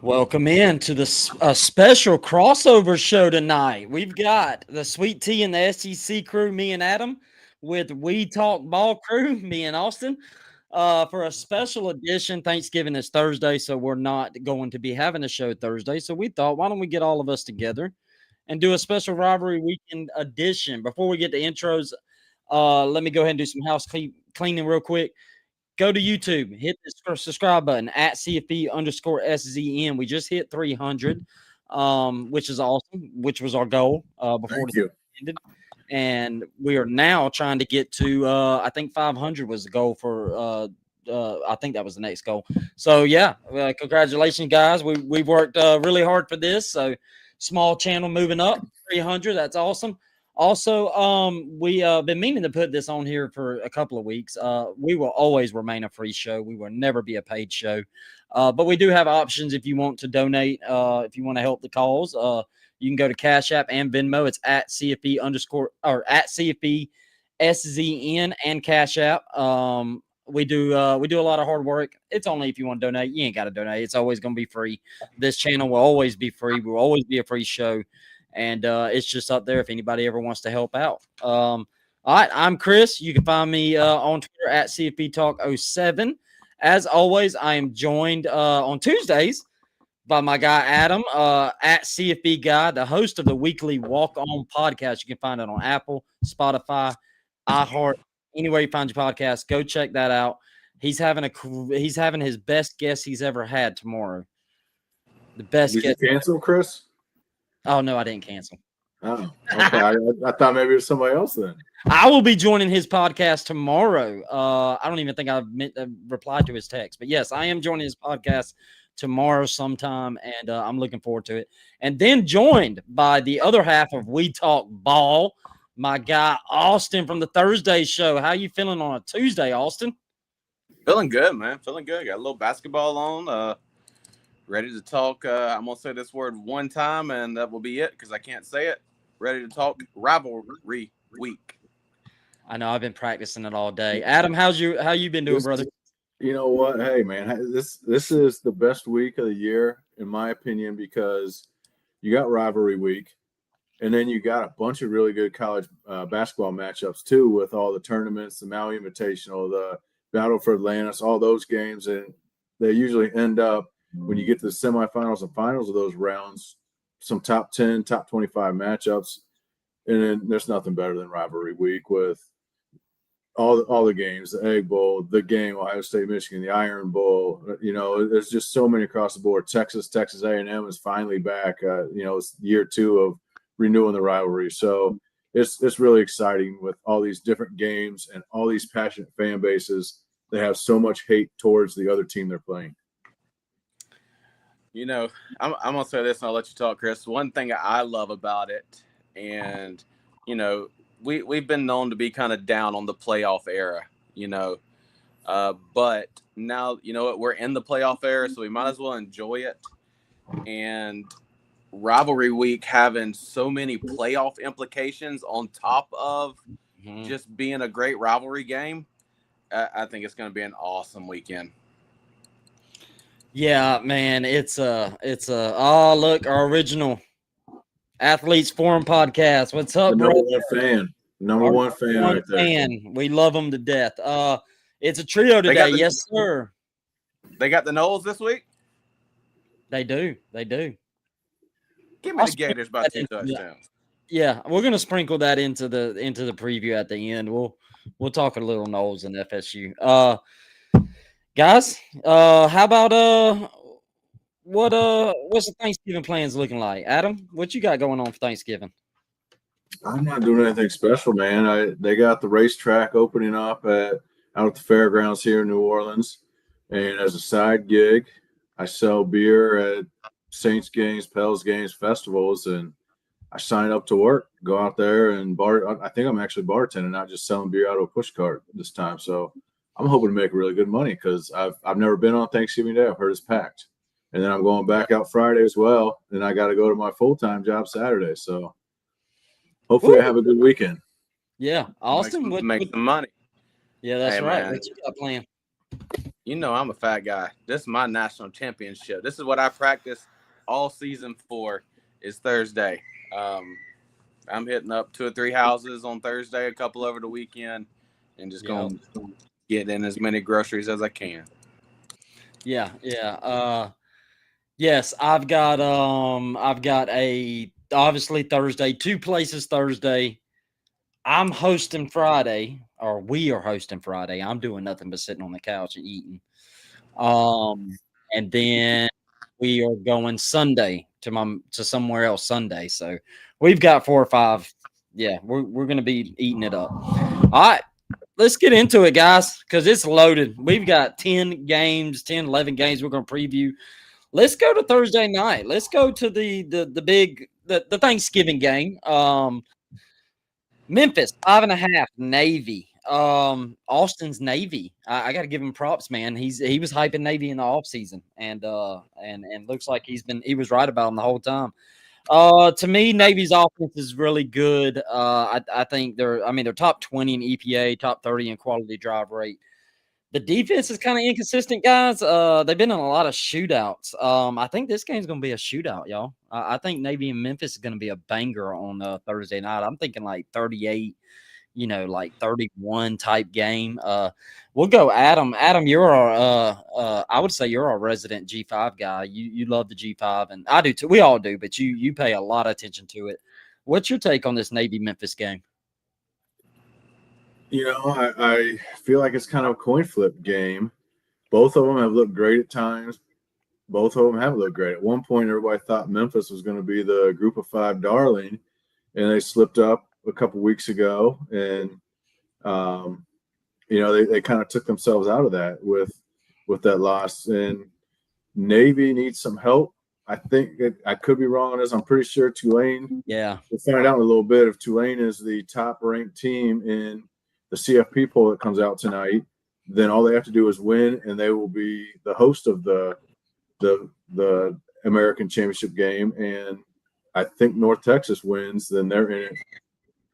Welcome in to the special crossover show tonight. We've got the Sweet Tea and the SEC crew, me and Adam, with We Talk Ball crew, me and Austin, for a special edition. Thanksgiving is Thursday, so we're not going to be having a show Thursday. So we thought, why don't we get all of us together and do a special rivalry weekend edition? Before we get to intros, let me go ahead and do some cleaning real quick. Go to YouTube, hit the subscribe button at CFB_SZN. We just hit 300, which is awesome, which was our goal before it ended. And we are now trying to get to, I think 500 was the goal for, I think that was the next goal. So, yeah, congratulations, guys. We've worked really hard for this. So, small channel moving up, 300. That's awesome. Also, we been meaning to put this on here for a couple of weeks. We will always remain a free show. We will never be a paid show. But we do have options if you want to donate, if you want to help the cause. You can go to Cash App and Venmo. It's at CFB SZN and Cash App. We do a lot of hard work. It's only if you want to donate. You ain't got to donate. It's always going to be free. This channel will always be free. Will always be a free show. And it's just up there if anybody ever wants to help out. All right, I'm Chris. You can find me on Twitter at CFB Talk 07. As always, I am joined on Tuesdays by my guy Adam at CFB Guy, the host of the weekly Walk On podcast. You can find it on Apple, Spotify, iHeart, anywhere you find your podcast. Go check that out. He's having his best guest he's ever had tomorrow. The best Did guest. you cancel, Chris? Oh, no, I didn't cancel. Oh, okay. I thought maybe it was somebody else then. I will be joining his podcast tomorrow. I don't even think I've replied to his text. But, yes, I am joining his podcast tomorrow sometime, and I'm looking forward to it. And then joined by the other half of We Talk Ball, my guy Austin from the Thursday show. How you feeling on a Tuesday, Austin? Feeling good, man. Feeling good. Got a little basketball on. Ready to talk. I'm going to say this word one time, and that will be it because I can't say it. Ready to talk rivalry week. I know. I've been practicing it all day. Adam, how you been doing, brother? You know what? Hey, man, this is the best week of the year, in my opinion, because you got rivalry week, and then you got a bunch of really good college basketball matchups, too, with all the tournaments, the Maui Invitational, the Battle for Atlantis, all those games, and they usually end up, when you get to the semifinals and finals of those rounds, some top 10, top 25 matchups. And then there's nothing better than rivalry week with all the games, the Egg Bowl, the game, Ohio State, Michigan, the Iron Bowl. You know, there's just so many across the board. Texas A&M is finally back. It's year 2 of renewing the rivalry. So it's really exciting with all these different games and all these passionate fan bases. They have so much hate towards the other team they're playing. You know, I'm going to say this and I'll let you talk, Chris. One thing I love about it, and, you know, we've been known to be kind of down on the playoff era, but now, you know what, we're in the playoff era, so we might as well enjoy it. And rivalry week having so many playoff implications on top of just being a great rivalry game, I think it's going to be an awesome weekend. Yeah, man, it's oh, look, our original Athletes Forum podcast. What's up, bro? Number one fan right there. We love them to death. It's a trio today. Yes, sir. They got the Knowles this week? They do. Give me the Gators by 2 touchdowns. Yeah, we're gonna sprinkle that into the preview at the end. We'll talk a little Knowles and FSU. Guys, how about what's the Thanksgiving plans looking like? Adam, what you got going on for Thanksgiving? I'm not doing anything special, man. They got the racetrack opening up out at the fairgrounds here in New Orleans, and as a side gig, I sell beer at Saints games, Pels games, festivals, and I sign up to work, go out there and bar. I think I'm actually bartending, not just selling beer out of a push cart this time. So I'm hoping to make really good money because I've never been on Thanksgiving Day. I've heard it's packed. And then I'm going back out Friday as well. And I got to go to my full-time job Saturday. So hopefully I have a good weekend. Yeah. Austin, make some money. Yeah, that's right. Man. What you got planned? You know I'm a fat guy. This is my national championship. This is what I practice all season for. Is Thursday. I'm hitting up 2 or 3 houses on Thursday, a couple over the weekend, and just going to get in as many groceries as I can. Yeah. Yes, I've got a obviously Thursday, 2 places Thursday. I'm hosting Friday, or we are hosting Friday. I'm doing nothing but sitting on the couch and eating. And then we are going Sunday to somewhere else Sunday. So we've got 4 or 5. Yeah, we're gonna be eating it up. All right, let's get into it, guys, because it's loaded. We've got 10 games, 10, 11 games we're gonna preview. Let's go to Thursday night. Let's go to the big the Thanksgiving game. Memphis 5.5, Navy. Austin's Navy. I got to give him props, man. He was hyping Navy in the offseason, and looks like he was right about him the whole time. To me, Navy's offense is really good. I think they're top 20 in EPA, top 30 in quality drive rate. The defense is kind of inconsistent, guys. They've been in a lot of shootouts. I think this game's going to be a shootout, y'all. I think Navy and Memphis is going to be a banger on Thursday night. I'm thinking like 38, like 31 type game. We'll go Adam. Adam, you're I would say you're our resident G5 guy. You love the G5, and I do too. We all do, but you pay a lot of attention to it. What's your take on this Navy Memphis game? I feel like it's kind of a coin flip game. Both of them have looked great at times. Both of them haven't looked great. At one point, everybody thought Memphis was going to be the group of 5 darling, and they slipped up a couple weeks ago. And, they kind of took themselves out of that with that loss. And Navy needs some help. I think I could be wrong on this. I'm pretty sure Tulane. Yeah. We'll find out in a little bit if Tulane is the top-ranked team in the CFP poll that comes out tonight. Then all they have to do is win, and they will be the host of the American Championship game. And I think North Texas wins, then they're in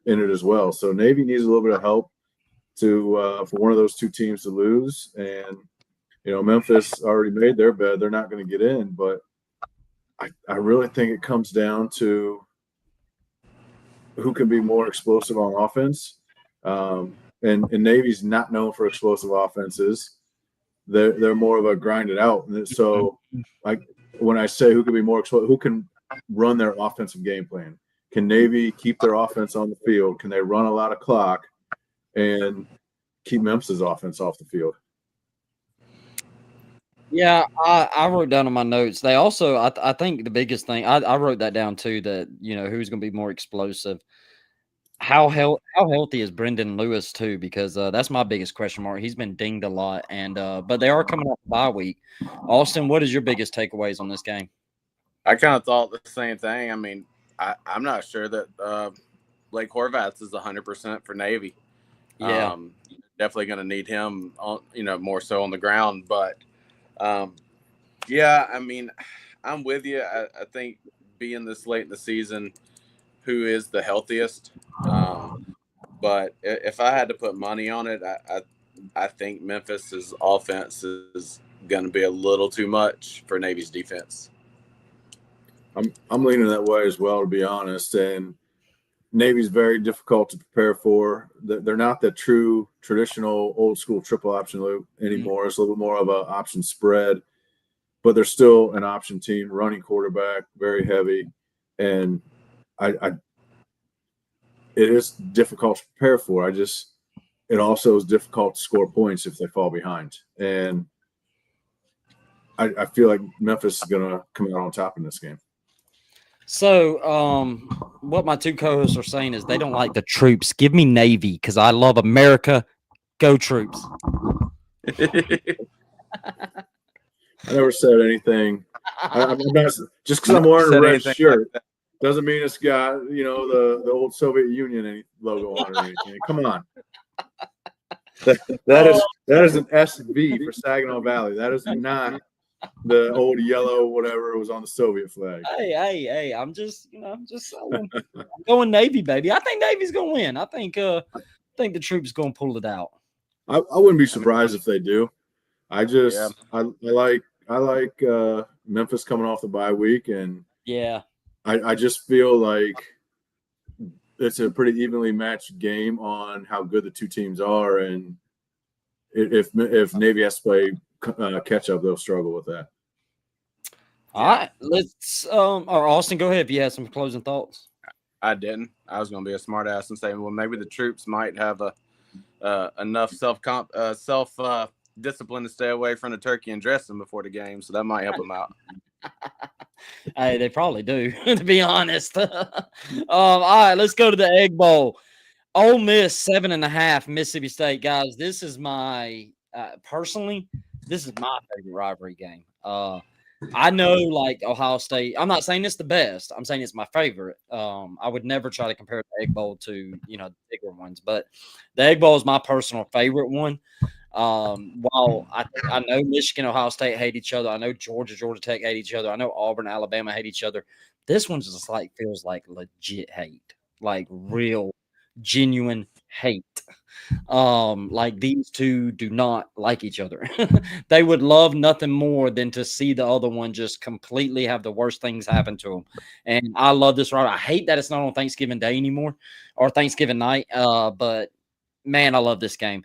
it as well. So Navy needs a little bit of help for one of those two teams to lose. And Memphis already made their bed; they're not going to get in. But I really think it comes down to who can be more explosive on offense. And Navy's not known for explosive offenses. They're more of a grind it out. And so, like when I say who can be more explosive, who can run their offensive game plan? Can Navy keep their offense on the field? Can they run a lot of clock and keep Memphis's offense off the field? Yeah, I wrote down in my notes. They also, I think the biggest thing, I wrote that down too, that, who's going to be more explosive. How healthy is Brendan Lewis too? Because that's my biggest question mark. He's been dinged a lot, and but they are coming off a bye week. Austin, what is your biggest takeaways on this game? I kind of thought the same thing. I mean, I'm not sure that Blake Horvath is 100% for Navy. Yeah, definitely going to need him on, more so on the ground. But yeah, I mean, I'm with you. I think being this late in the season, who is the healthiest? But if I had to put money on it, I think Memphis's offense is going to be a little too much for Navy's defense. I'm leaning that way as well, to be honest. And Navy's very difficult to prepare for. They're not the true traditional old school triple option loop anymore. Mm-hmm. It's a little bit more of an option spread, but they're still an option team, running quarterback, very heavy. And it is difficult to prepare for. It also is difficult to score points if they fall behind. And I feel like Memphis is going to come out on top in this game. So, what my two co-hosts are saying is they don't like the troops. Give me Navy because I love America. Go Troops. I never said anything. I'm not, just because I'm wearing a red shirt doesn't mean it's got the old Soviet Union logo on it or anything. Come on. That is an SV for Saginaw Valley. That is not the old yellow whatever was on the Soviet flag. Hey! I'm just saying. I'm going Navy, baby. I think Navy's gonna win. I think the troops gonna pull it out. I wouldn't be surprised if they do. I like Memphis coming off the bye week, and Yeah. I just feel like it's a pretty evenly matched game on how good the two teams are, and if Navy has to play catch up, they'll struggle with that. All right, let's or Austin, go ahead if you had some closing thoughts. I didn't. I was going to be a smart ass and say, well, maybe the troops might have enough self discipline to stay away from the turkey and dressing before the game, so that might help them out. Hey, they probably do, to be honest. All right, let's go to the Egg Bowl. Ole Miss 7.5, Mississippi State. Guys, this is my personally, this is my favorite rivalry game. I know, like Ohio State. I'm not saying it's the best. I'm saying it's my favorite. I would never try to compare the Egg Bowl to the bigger ones, but the Egg Bowl is my personal favorite one. While I know Michigan, Ohio State hate each other. I know Georgia Tech hate each other. I know Auburn, Alabama hate each other. This one just feels like legit hate, like real, genuine hate. Like these two do not like each other. They would love nothing more than to see the other one just completely have the worst things happen to them. And I love this right. I hate that it's not on Thanksgiving Day anymore or Thanksgiving night. But man, I love this game.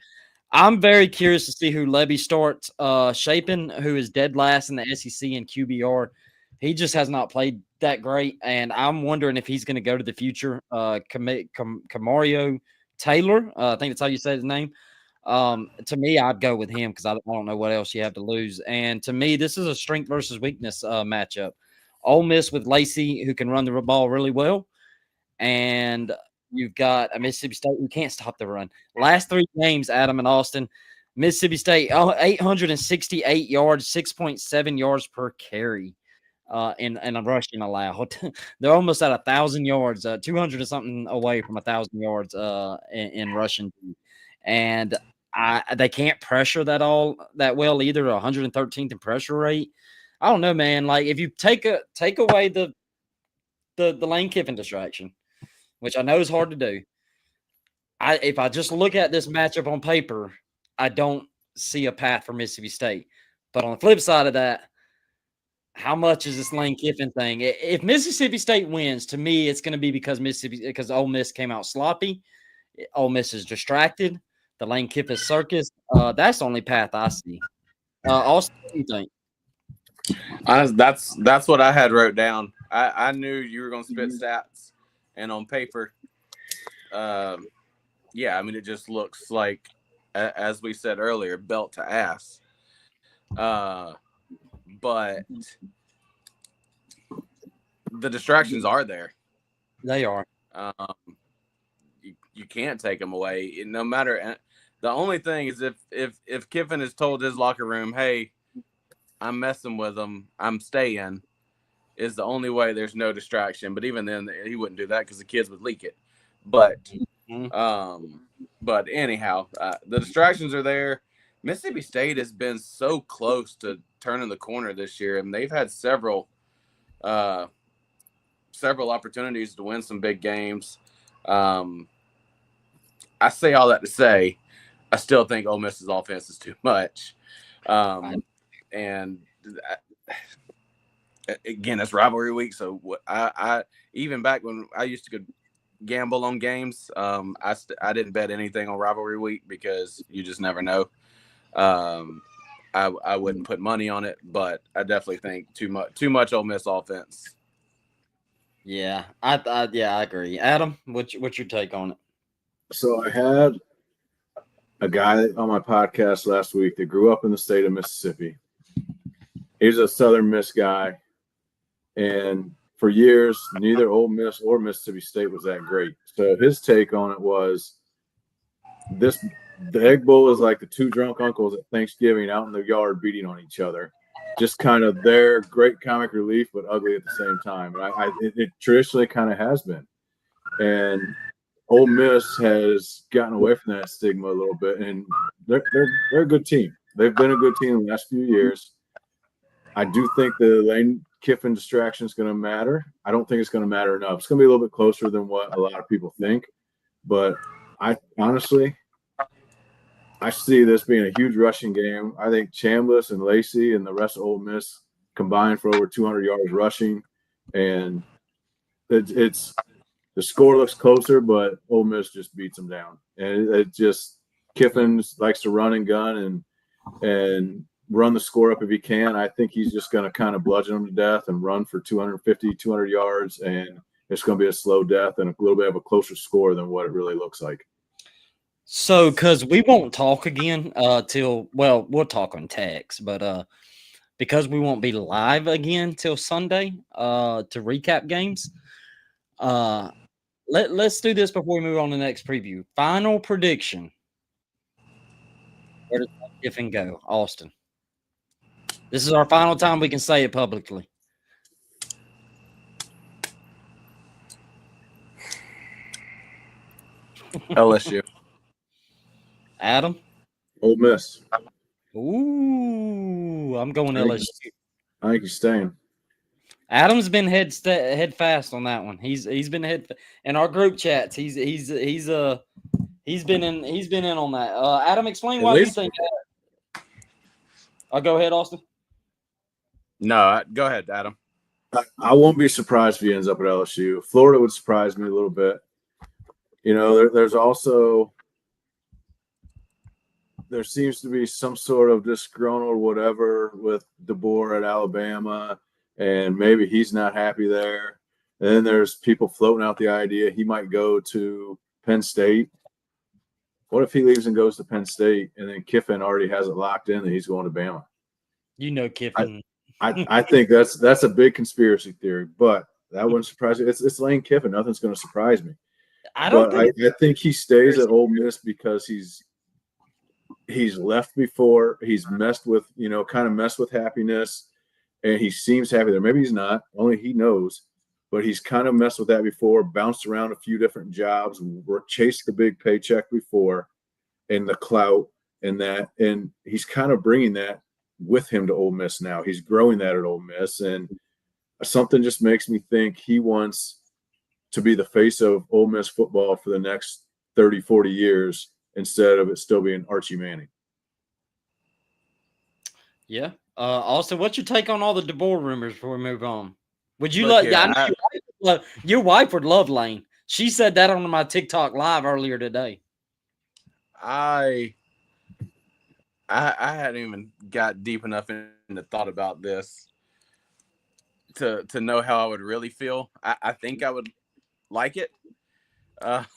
I'm very curious to see who Levy starts. Shapen, who is dead last in the SEC in QBR. He just has not played that great, and I'm wondering if he's going to go to the future. Camario Taylor, I think that's how you say his name. To me, I'd go with him because I don't know what else you have to lose. And to me, this is a strength versus weakness matchup. Ole Miss with Lacey, who can run the ball really well, and you've got a Mississippi State who can't stop the run. Last 3 games, Adam and Austin, Mississippi State 868 yards, 6.7 yards per carry. In a rushing allowed. They're almost at 1,000 yards, 200 or something away from 1,000 yards in rushing. And they can't pressure that well either. 113th in pressure rate. I don't know, man. Like if you take away the Lane Kiffin distraction, which I know is hard to do. If I just look at this matchup on paper, I don't see a path for Mississippi State. But on the flip side of that, how much is this Lane Kiffin thing? If Mississippi State wins, to me, it's going to be because Ole Miss came out sloppy. Ole Miss is distracted. The Lane Kiffin circus. That's the only path I see. Austin, what do you think? That's what I had wrote down. I knew you were going to spit stats, and on paper, yeah, I mean it just looks like, as we said earlier, belt to ass. But the distractions are there. They are. You can't take them away. No matter. The only thing is if Kiffin has told his locker room, "Hey, I'm messing with them. I'm staying," is the only way there's no distraction. But even then, he wouldn't do that because the kids would leak it. But anyhow, the distractions are there. Mississippi State has been so close to turning the corner this year, and they've had several opportunities to win some big games. I say all that to say, I still think Ole Miss's offense is too much. And again, it's rivalry week, so I even back when I used to go gamble on games, I didn't bet anything on rivalry week because you just never know. I wouldn't put money on it, but I definitely think too much Ole Miss offense. Yeah, I agree. Adam, what's your take on it? So I had a guy on my podcast last week that grew up in the state of Mississippi. He's a Southern Miss guy, and for years, neither Ole Miss or Mississippi State was that great. So his take on it was the Egg Bowl is like the 2 drunk uncles at Thanksgiving out in the yard beating on each other. Just kind of their great comic relief, but ugly at the same time. And it traditionally kind of has been. And Ole Miss has gotten away from that stigma a little bit, and they're a good team. They've been a good team in the last few years. I do think the Lane Kiffin distraction is going to matter. I don't think it's going to matter enough. It's going to be a little bit closer than what a lot of people think. But I honestly, I see this being a huge rushing game. I think Chambliss and Lacey and the rest of Ole Miss combined for over 200 yards rushing, and it's the score looks closer, but Ole Miss just beats them down. And it just Kiffin likes to run and gun and run the score up if he can. I think he's just going to kind of bludgeon them to death and run for 250, 200 yards, and it's going to be a slow death and a little bit of a closer score than what it really looks like. So, because we won't talk again we'll talk on text, but because we won't be live again till Sunday to recap games, let's do this before we move on to the next preview. Final prediction. Where does Kiffin go? Austin. This is our final time we can say it publicly. LSU. Adam? Ole Miss. Ooh, I'm going LSU. I think he's staying. Adam's been head fast on that one. He's been in our group chats. He's been in on that. Adam, explain why you think that. I'll go ahead, Austin. No, go ahead, Adam. I won't be surprised if he ends up at LSU. Florida would surprise me a little bit. You know, there's also there seems to be some sort of disgruntled whatever with DeBoer at Alabama, and maybe he's not happy there. And then there's people floating out the idea he might go to Penn State. What if he leaves and goes to Penn State, and then Kiffin already has it locked in that he's going to Bama? You know Kiffin. I think that's a big conspiracy theory, but that wouldn't surprise me. It's Lane Kiffin. Nothing's going to surprise me. I think he stays at Ole Miss because he's left before. He's messed with, kind of messed with happiness, and he seems happy there. Maybe he's not. Only he knows. But he's kind of messed with that before, bounced around a few different jobs, chased the big paycheck before, and the clout and that. And he's kind of bringing that with him to Ole Miss now. He's growing that at Ole Miss. And something just makes me think he wants to be the face of Ole Miss football for the next 30, 40 years instead of it still being Archie Manning. Yeah. Austin, what's your take on all the DeBoer rumors before we move on? Would you your wife would love Lane. She said that on my TikTok live earlier today. I hadn't even got deep enough into thought about this to know how I would really feel. I think I would like it, but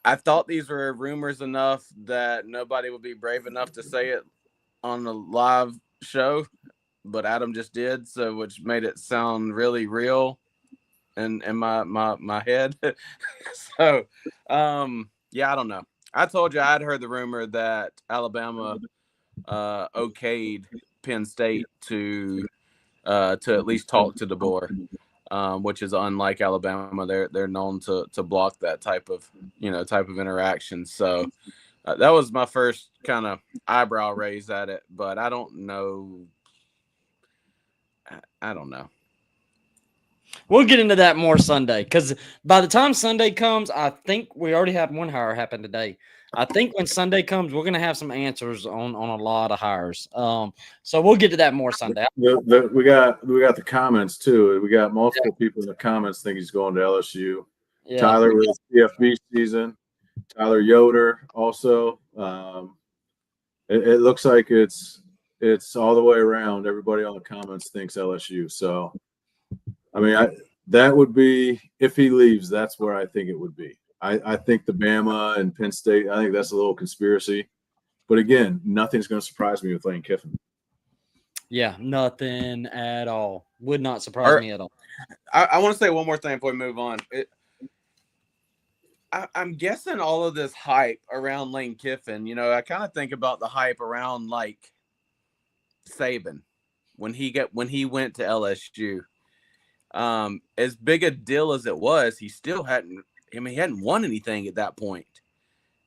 I thought these were rumors enough that nobody would be brave enough to say it on the live show. But Adam just did, so which made it sound really real in my head. So, yeah, I don't know. I told you I'd heard the rumor that Alabama okayed Penn State to at least talk to DeBoer, which is unlike Alabama. They're known to block that type of interaction. So that was my first kind of eyebrow raise at it, but I don't know. I don't know. We'll get into that more Sunday because by the time Sunday comes, I think we already had one hire happen today. I think when Sunday comes, we're going to have some answers on a lot of hires. So we'll get to that more Sunday. We got the comments too. We got multiple people in the comments think he's going to LSU. Yeah. Tyler with Cfb Szn. Tyler Yoder also. It looks like it's all the way around. Everybody on the comments thinks LSU. So, I mean, that would be if he leaves. That's where I think it would be. I think the Bama and Penn State. I think that's a little conspiracy. But again, nothing's going to surprise me with Lane Kiffin. Yeah, nothing at all. Would not surprise me at all. I want to say one more thing before we move on. I'm guessing all of this hype around Lane Kiffin. I kind of think about the hype around like Saban when he went to LSU. As big a deal as it was, he still hadn't won anything at that point.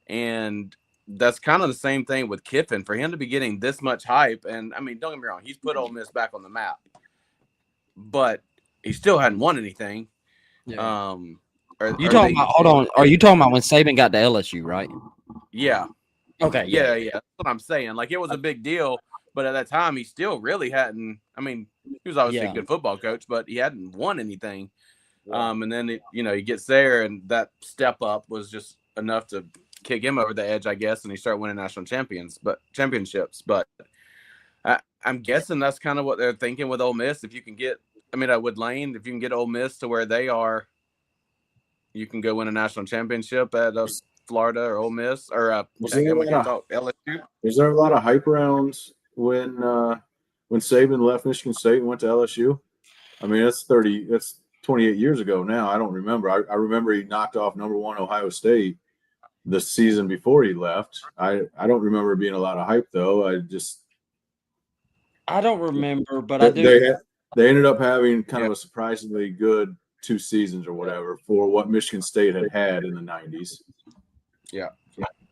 And that's kind of the same thing with Kiffin. For him to be getting this much hype, and I mean, don't get me wrong, he's put Ole Miss back on the map, but he still hadn't won anything. Yeah. You talking about? Hold on. Are you talking about when Saban got to LSU, right? Yeah. Okay. Yeah. That's what I'm saying. Like, it was a big deal, but at that time, he still really hadn't. I mean, he was obviously a good football coach, but he hadn't won anything. Yeah. And then he gets there, and that step up was just enough to kick him over the edge, I guess, and he started winning national championships. But I'm guessing that's kind of what they're thinking with Ole Miss. If you can get, with Lane, if you can get Ole Miss to where they are, you can go win a national championship at Florida or Ole Miss or LSU. Is there a lot of hype around when Saban left Michigan State and went to LSU? I mean, that's 28 years ago now. I don't remember. I remember he knocked off #1 Ohio State the season before he left. I don't remember being a lot of hype though. I don't remember, but I do. They ended up having kind of a surprisingly good 2 seasons or whatever for what Michigan State had in the 90s. Yeah.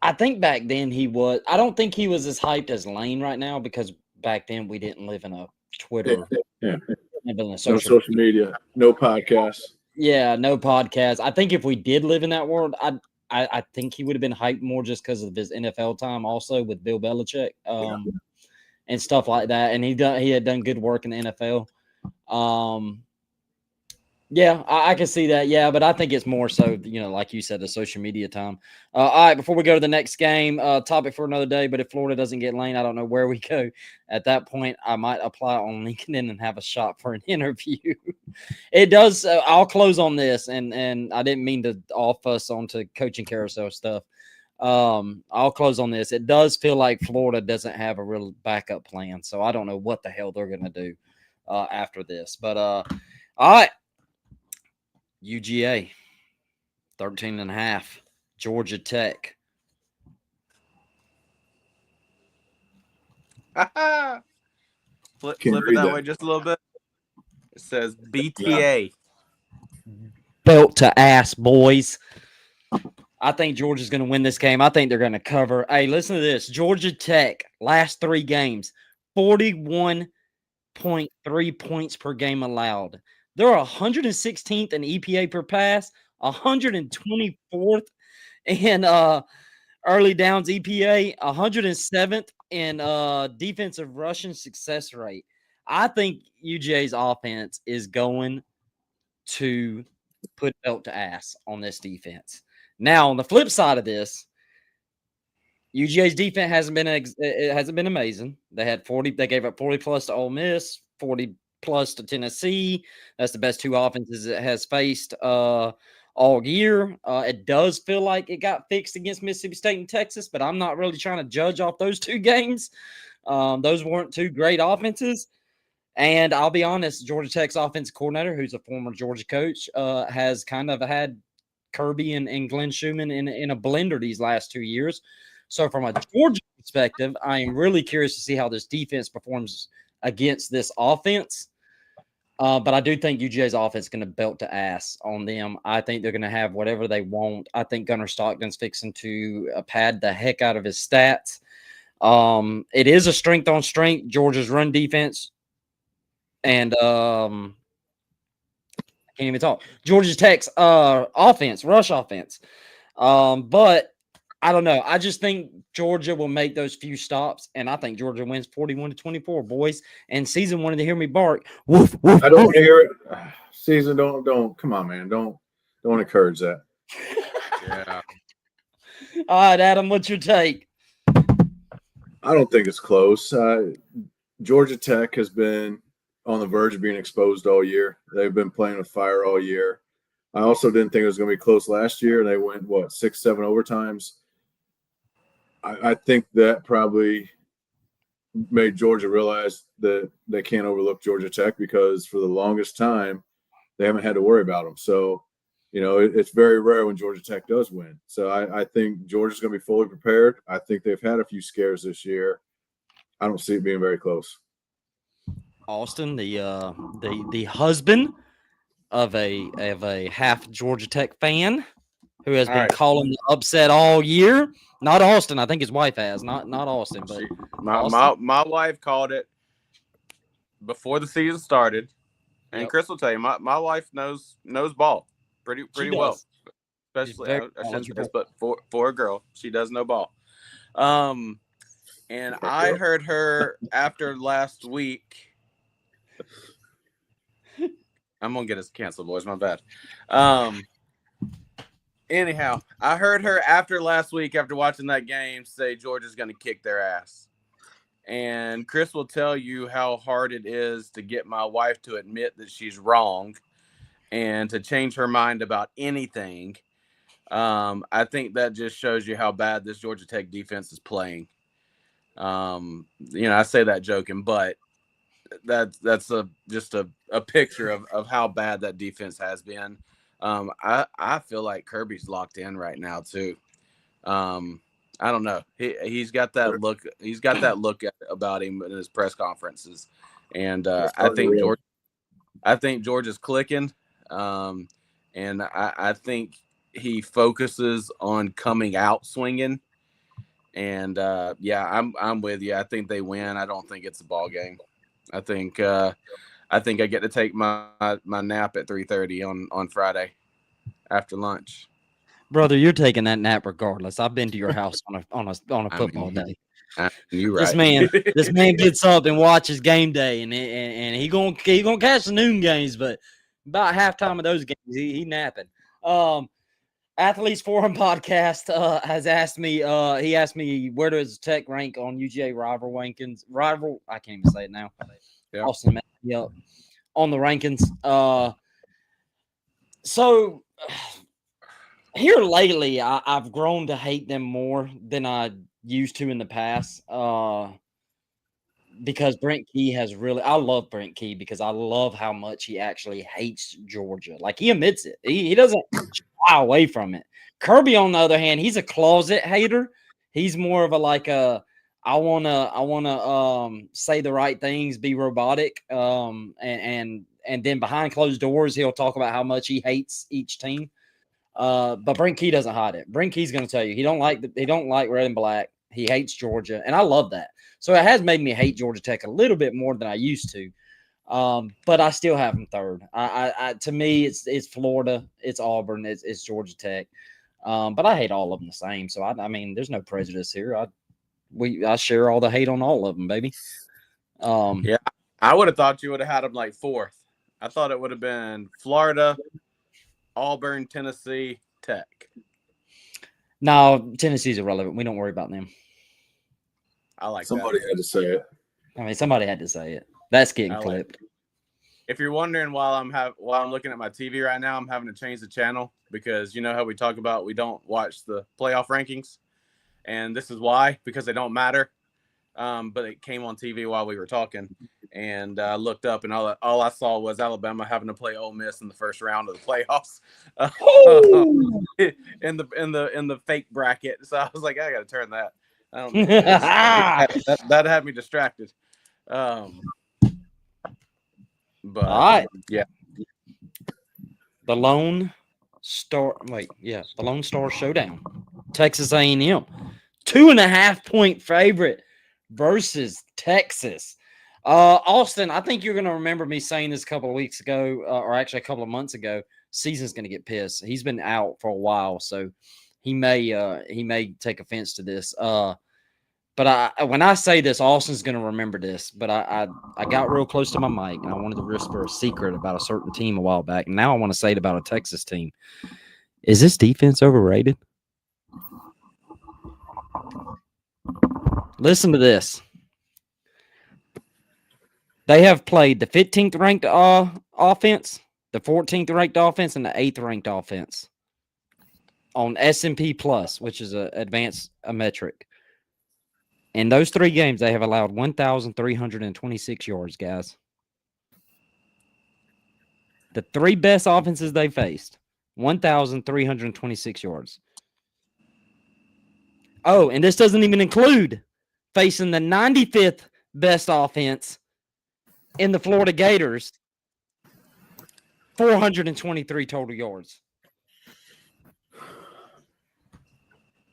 I think back then he was. I don't think he was as hyped as Lane right now because back then we didn't live in a Twitter. Yeah. No social media, no podcasts. Yeah, no podcast. I think if we did live in that world, I think he would have been hyped more just because of his NFL time, also with Bill Belichick, and stuff like that. And he had done good work in the NFL. Yeah, I can see that. Yeah, but I think it's more so, like you said, the social media time. All right, before we go to the next game, topic for another day. But if Florida doesn't get Lane, I don't know where we go. At that point, I might apply on LinkedIn and have a shot for an interview. It does. I'll close on this, and I didn't mean to off us onto coaching carousel stuff. I'll close on this. It does feel like Florida doesn't have a real backup plan, so I don't know what the hell they're going to do after this. But all right. UGA, 13.5, Georgia Tech. Flip it that way just a little bit. It says BTA. Belt to ass, boys. I think Georgia's going to win this game. I think they're going to cover. Hey, listen to this. Georgia Tech, last 3 games, 41.3 points per game allowed. They're 116th in EPA per pass, 124th in early downs EPA, 107th in defensive rushing success rate. I think UGA's offense is going to put belt to ass on this defense. Now, on the flip side of this, UGA's defense hasn't been amazing. They gave up 40 plus to Ole Miss, 40 plus to Tennessee. That's the best 2 offenses it has faced all year. It does feel like it got fixed against Mississippi State and Texas, but I'm not really trying to judge off those 2 games. Those weren't 2 great offenses. And I'll be honest, Georgia Tech's offensive coordinator, who's a former Georgia coach, has kind of had Kirby and Glenn Schumann in a blender these last 2 years. So from a Georgia perspective, I am really curious to see how this defense performs against this offense. But I do think UGA's offense is going to belt to ass on them. I think they're going to have whatever they want. I think Gunnar Stockton's fixing to pad the heck out of his stats. It is a strength on strength, Georgia's run defense. And I can't even talk. Georgia Tech's offense, rush offense. But I don't know. I just think Georgia will make those few stops, and I think Georgia wins 41-24, boys. And Season wanted to hear me bark. Woof, woof, I don't want to hear it. Season, don't. Come on, man. Don't encourage that. Yeah. All right, Adam, what's your take? I don't think it's close. Georgia Tech has been on the verge of being exposed all year. They've been playing with fire all year. I also didn't think it was going to be close last year. They went, 6-7 overtimes. I think that probably made Georgia realize that they can't overlook Georgia Tech because for the longest time they haven't had to worry about them. So, it's very rare when Georgia Tech does win. So I think Georgia's going to be fully prepared. I think they've had a few scares this year. I don't see it being very close. Austin, the husband of a half Georgia Tech fan who has been calling the upset all year. Not Austin. I think his wife has. Not Austin, but my wife called it before the season started. And Chris will tell you, my wife knows ball. pretty She well. does. Especially very I shouldn't say this, knowledgeable. but for a girl, she does know ball. And I heard her after last week. I'm gonna get us canceled, boys. My bad. Anyhow, I heard her after last week, after watching that game, say Georgia's gonna kick their ass. And Chris will tell you how hard it is to get my wife to admit that she's wrong and to change her mind about anything. I think that just shows you how bad this Georgia Tech defense is playing. I say that joking, but that's just a picture of how bad that defense has been. I feel like Kirby's locked in right now too. I don't know. He's got that look. He's got that look about him in his press conferences, and I think Georgia's clicking. And I think he focuses on coming out swinging. And I'm with you. I think they win. I don't think it's a ball game. I think I get to take my nap at 3:30 on Friday after lunch. Brother, you're taking that nap regardless. I've been to your house on a football day. You're right. This man gets up and watches game day, and he gonna catch the noon games, but about halftime of those games, he napping. Athletes Forum podcast has asked me. He asked me, where does Tech rank on UGA rival rankings? I can't even say it now. Yeah. Austin messed me up on the rankings. So here lately, I've grown to hate them more than I used to in the past. Because Brent Key I love Brent Key because I love how much he actually hates Georgia. Like, he admits it. He doesn't shy away from it. Kirby, on the other hand, he's a closet hater. He's more of I wanna say the right things, be robotic. And then behind closed doors, he'll talk about how much he hates each team. But Brent Key doesn't hide it. Brent Key's going to tell you he don't like red and black. He hates Georgia, and I love that. So it has made me hate Georgia Tech a little bit more than I used to. But I still have them third. To me, it's Florida, it's Auburn, it's Georgia Tech. But I hate all of them the same. So I mean, there's no prejudice here. I share all the hate on all of them, baby. Yeah, I would have thought you would have had them like fourth. I thought it would have been Florida, Auburn, Tennessee, Tech. No, Tennessee's irrelevant. We don't worry about them. I like somebody that. had to say it. I mean, somebody had to say it. That's getting clipped. If you're wondering while I'm looking at my TV right now, I'm having to change the channel because you know how we talk about we don't watch the playoff rankings, and this is why, because they don't matter. But it came on TV while we were talking, and I looked up, and all I saw was Alabama having to play Ole Miss in the first round of the playoffs in the fake bracket. So I was like, I got to turn that. That had me distracted. But all right, yeah, the Lone Star Showdown, Texas A&M, 2.5-point favorite versus Texas. Austin, I think you're going to remember me saying this a couple of weeks ago, or actually a couple of months ago. Season's going to get pissed. He's been out for a while, so he may take offense to this. But when I say this, Austin's going to remember this. But I got real close to my mic, and I wanted to whisper a secret about a certain team a while back. And now I want to say it about a Texas team. Is this defense overrated? Listen to this. They have played the 15th ranked offense, the 14th ranked offense, and the 8th ranked offense on S&P Plus, which is an advanced metric. In those 3 games, they have allowed 1,326 yards, guys. The 3 best offenses they faced, 1,326 yards. Oh, and this doesn't even include facing the 95th best offense in the Florida Gators, 423 total yards.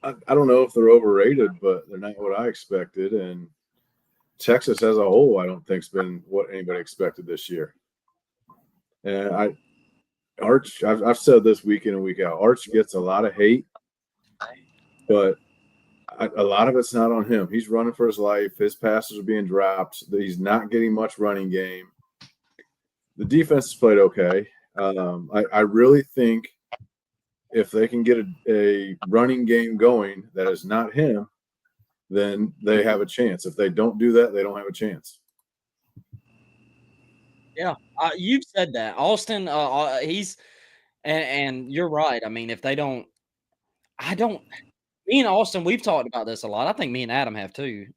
I don't know if they're overrated, but they're not what I expected. And Texas as a whole, I don't think has been what anybody expected this year. And Arch, I've said this week in and week out. Arch gets a lot of hate, but a lot of it's not on him. He's running for his life. His passes are being dropped. He's not getting much running game. The defense has played okay. I really think if they can get a running game going that is not him, then they have a chance. If they don't do that, they don't have a chance. Yeah, you've said that. Austin, he's and you're right. I mean, if they don't, me and Austin, we've talked about this a lot. I think me and Adam have too.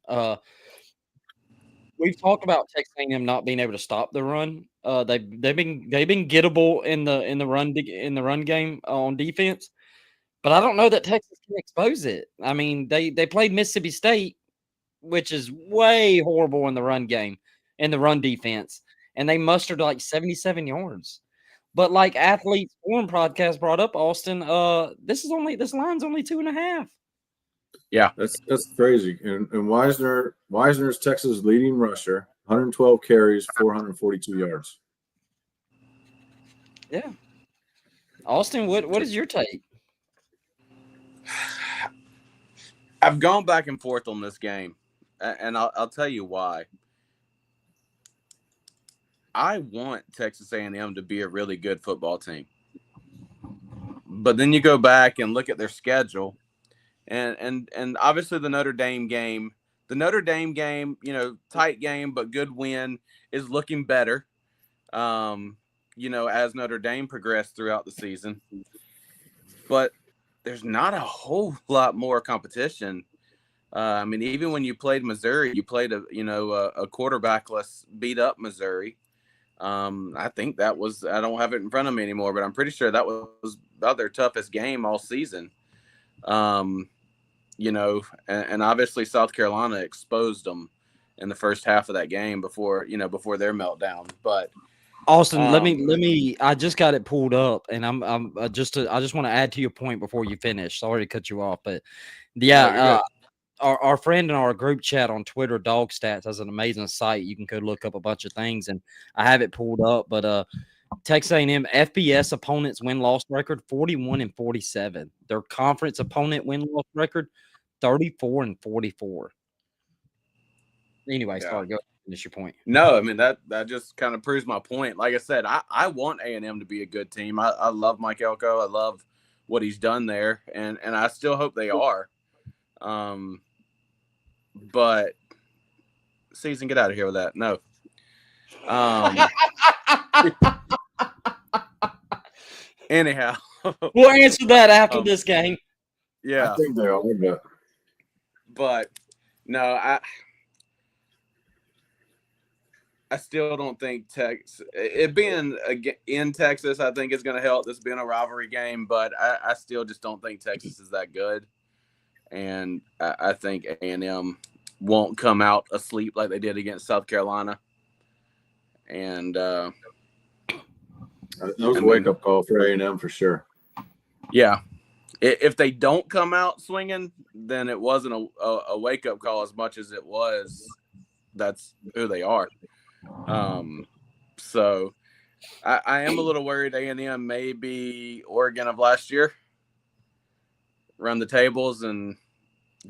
We've talked about Texas A&M not being able to stop the run. They've been gettable in the run game on defense, but I don't know that Texas can expose it. I mean, they played Mississippi State, which is way horrible in the run game, in the run defense, and they mustered like 77 yards. But like Athletes Forum podcast brought up, Austin, this line's only 2.5. Yeah, that's crazy. And Wisner's Texas leading rusher, 112 carries, 442 yards. Yeah, Austin, what is your take? I've gone back and forth on this game, and I'll tell you why. I want Texas A&M to be a really good football team, but then you go back and look at their schedule, and obviously the Notre Dame game, tight game but good win, is looking better. As Notre Dame progressed throughout the season, but there's not a whole lot more competition. I mean, even when you played Missouri, you played a quarterbackless, beat up Missouri. I think that was, I don't have it in front of me anymore, but I'm pretty sure that was about their toughest game all season. And obviously South Carolina exposed them in the first half of that game before their meltdown. But Austin, let me. I just got it pulled up, and I just want to add to your point before you finish. Sorry to cut you off, but yeah, our friend in our group chat on Twitter, Dog Stats, has an amazing site. You can go look up a bunch of things, and I have it pulled up. But Texas A&M FBS opponents win-loss record 41-47. Their conference opponent win-loss record 34-44. Anyway, sorry, go ahead. Finish your point. No, I mean that just kind of proves my point. Like I said, I want A&M to be a good team. I love Mike Elko. I love what he's done there, and I still hope they are. But season, get out of here with that. No. Anyhow, we'll answer that after this game. Yeah, I think they are. But no, I still don't think it being in Texas, I think it's going to help this being a rivalry game, but I still just don't think Texas is that good. And I think A&M won't come out asleep like they did against South Carolina. And that was a wake-up call for A&M for sure. Yeah. If they don't come out swinging, then it wasn't a wake-up call as much as it was that's who they are. So I am a little worried A&M may be Oregon of last year, run the tables and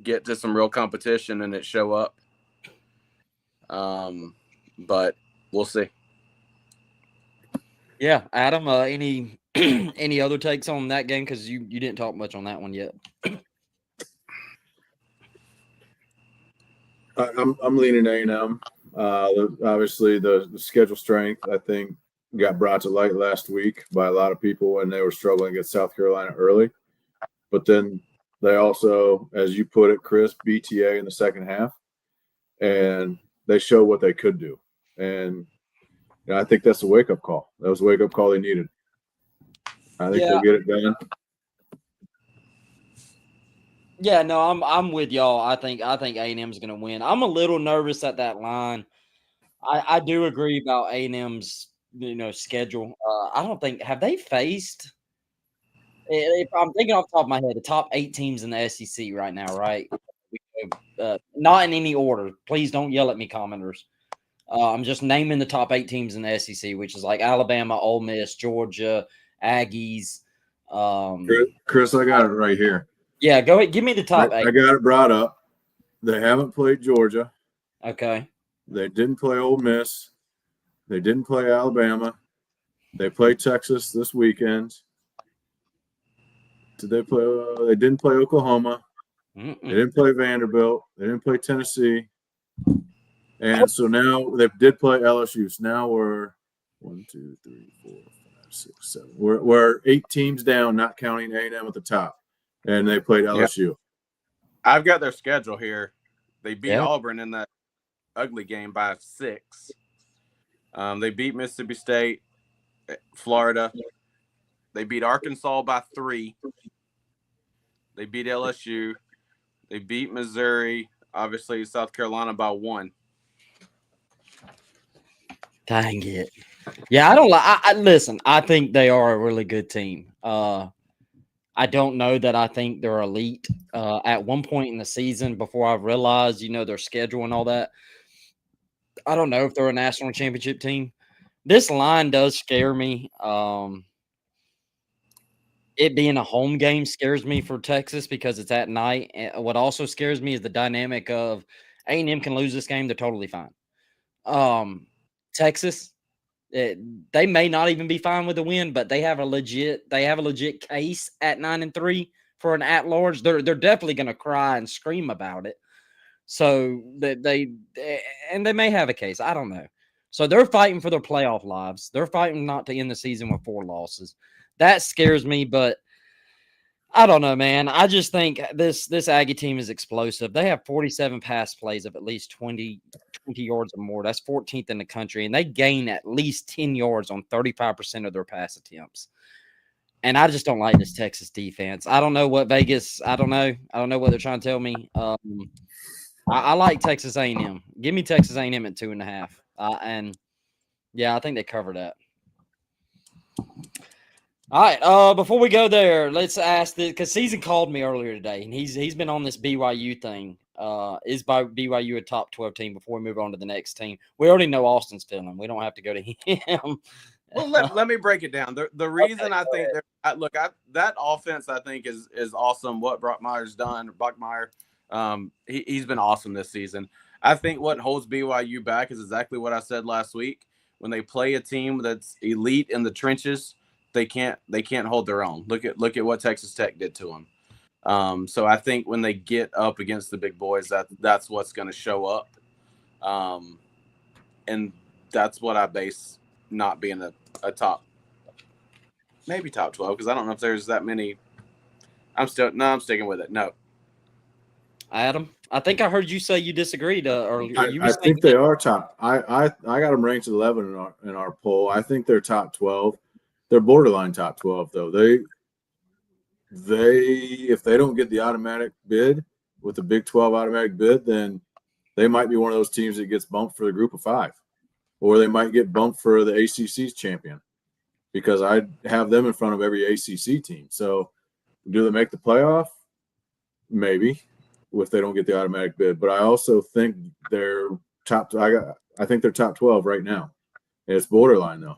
get to some real competition and it show up. But we'll see. Yeah, Adam, any other takes on that game? Because you didn't talk much on that one yet. I'm leaning A&M. Obviously, the schedule strength, I think, got brought to light last week by a lot of people when they were struggling against South Carolina early. But then they also, as you put it, Chris, BTA in the second half, and they showed what they could do. And I think that's a wake-up call. That was a wake-up call they needed. I think they'll get it done. Yeah, no, I'm with y'all. I think A&M is going to win. I'm a little nervous at that line. I do agree about A&M's schedule. I don't think have they faced. If I'm thinking off the top of my head, the top 8 teams in the SEC right now, right? Not in any order. Please don't yell at me, commenters. I'm just naming the top 8 teams in the SEC, which is like Alabama, Ole Miss, Georgia, Aggies. Chris, I got it right here. Yeah, go ahead. Give me the top 8. I got it brought up. They haven't played Georgia. Okay. They didn't play Ole Miss. They didn't play Alabama. They played Texas this weekend. Did they play? They didn't play Oklahoma. They didn't play Vanderbilt. They didn't play Tennessee. And so now they did play LSU. So now we're 1, 2, 3, 4, 5, 6, 7. We're 8 teams down, not counting A&M at the top. And they played LSU. Yeah. I've got their schedule here. They beat Auburn in that ugly game by 6. They beat Mississippi State, Florida. They beat Arkansas by 3. They beat LSU. They beat Missouri. Obviously, South Carolina by 1. Dang it. Yeah, I don't like. I listen. I think they are a really good team. I don't know that I think they're elite. At one point in the season, before I realized, their schedule and all that, I don't know if they're a national championship team. This line does scare me. It being a home game scares me for Texas because it's at night. And what also scares me is the dynamic of A&M can lose this game. They're totally fine. Texas, they may not even be fine with the win, but they have a legit case at 9-3 for an at-large. They're definitely going to cry and scream about it. So they may have a case. I don't know. So they're fighting for their playoff lives. They're fighting not to end the season with 4 losses. That scares me, but I don't know, man. I just think this Aggie team is explosive. They have 47 pass plays of at least 20 yards or more. That's 14th in the country, and they gain at least 10 yards on 35% of their pass attempts. And I just don't like this Texas defense. I don't know what Vegas. I don't know what they're trying to tell me. I like Texas A&M. Give me Texas A&M at 2.5. And yeah, I think they cover that. All right. Before we go there, let's ask this because Season called me earlier today, and he's been on this BYU thing. Is BYU a top 12 team? Before we move on to the next team, we already know Austin's feeling. We don't have to go to him. Well, let me break it down. The reason I think that offense I think is awesome. What Brockmeyer's done, he's been awesome this season. I think what holds BYU back is exactly what I said last week. When they play a team that's elite in the trenches, they can't hold their own. Look at what Texas Tech did to them. So I think when they get up against the big boys, that's what's going to show up. And that's what I base not being a top, maybe top 12, because I don't know if there's that many. I'm sticking with it. No. Adam, I think I heard you say you disagreed earlier. I think they are top. I got them ranked 11 in our poll. I think they're top 12. They're borderline top 12 though. They if they don't get the automatic bid with the Big 12 automatic bid, then they might be one of those teams that gets bumped for the Group of 5, or they might get bumped for the ACC's champion, because I have them in front of every ACC team. So, do they make the playoff? Maybe, if they don't get the automatic bid. But I also think they're top. I think they're top 12 right now. And it's borderline though.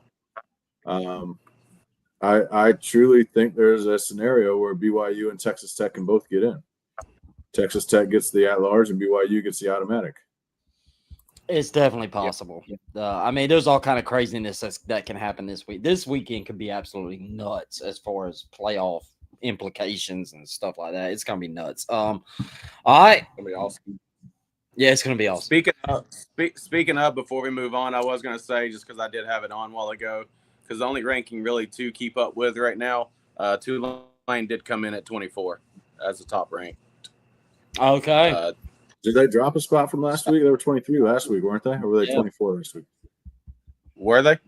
I truly think there's a scenario where BYU and Texas Tech can both get in. Texas Tech gets the at-large and BYU gets the automatic. It's definitely possible. I mean, there's all kind of craziness that can happen this week. This weekend could be absolutely nuts as far as playoff implications and stuff like that. It's gonna be nuts. All right, It's gonna be awesome. Yeah, it's gonna be awesome. Speaking of, before we move on, I was gonna say, just because I did have it on a while ago, because the only ranking really to keep up with right now, Tulane did come in at 24 as the top rank. Okay. Did they drop a spot from last week? They were 23 last week, weren't they? Or were they 24 this week? Were they?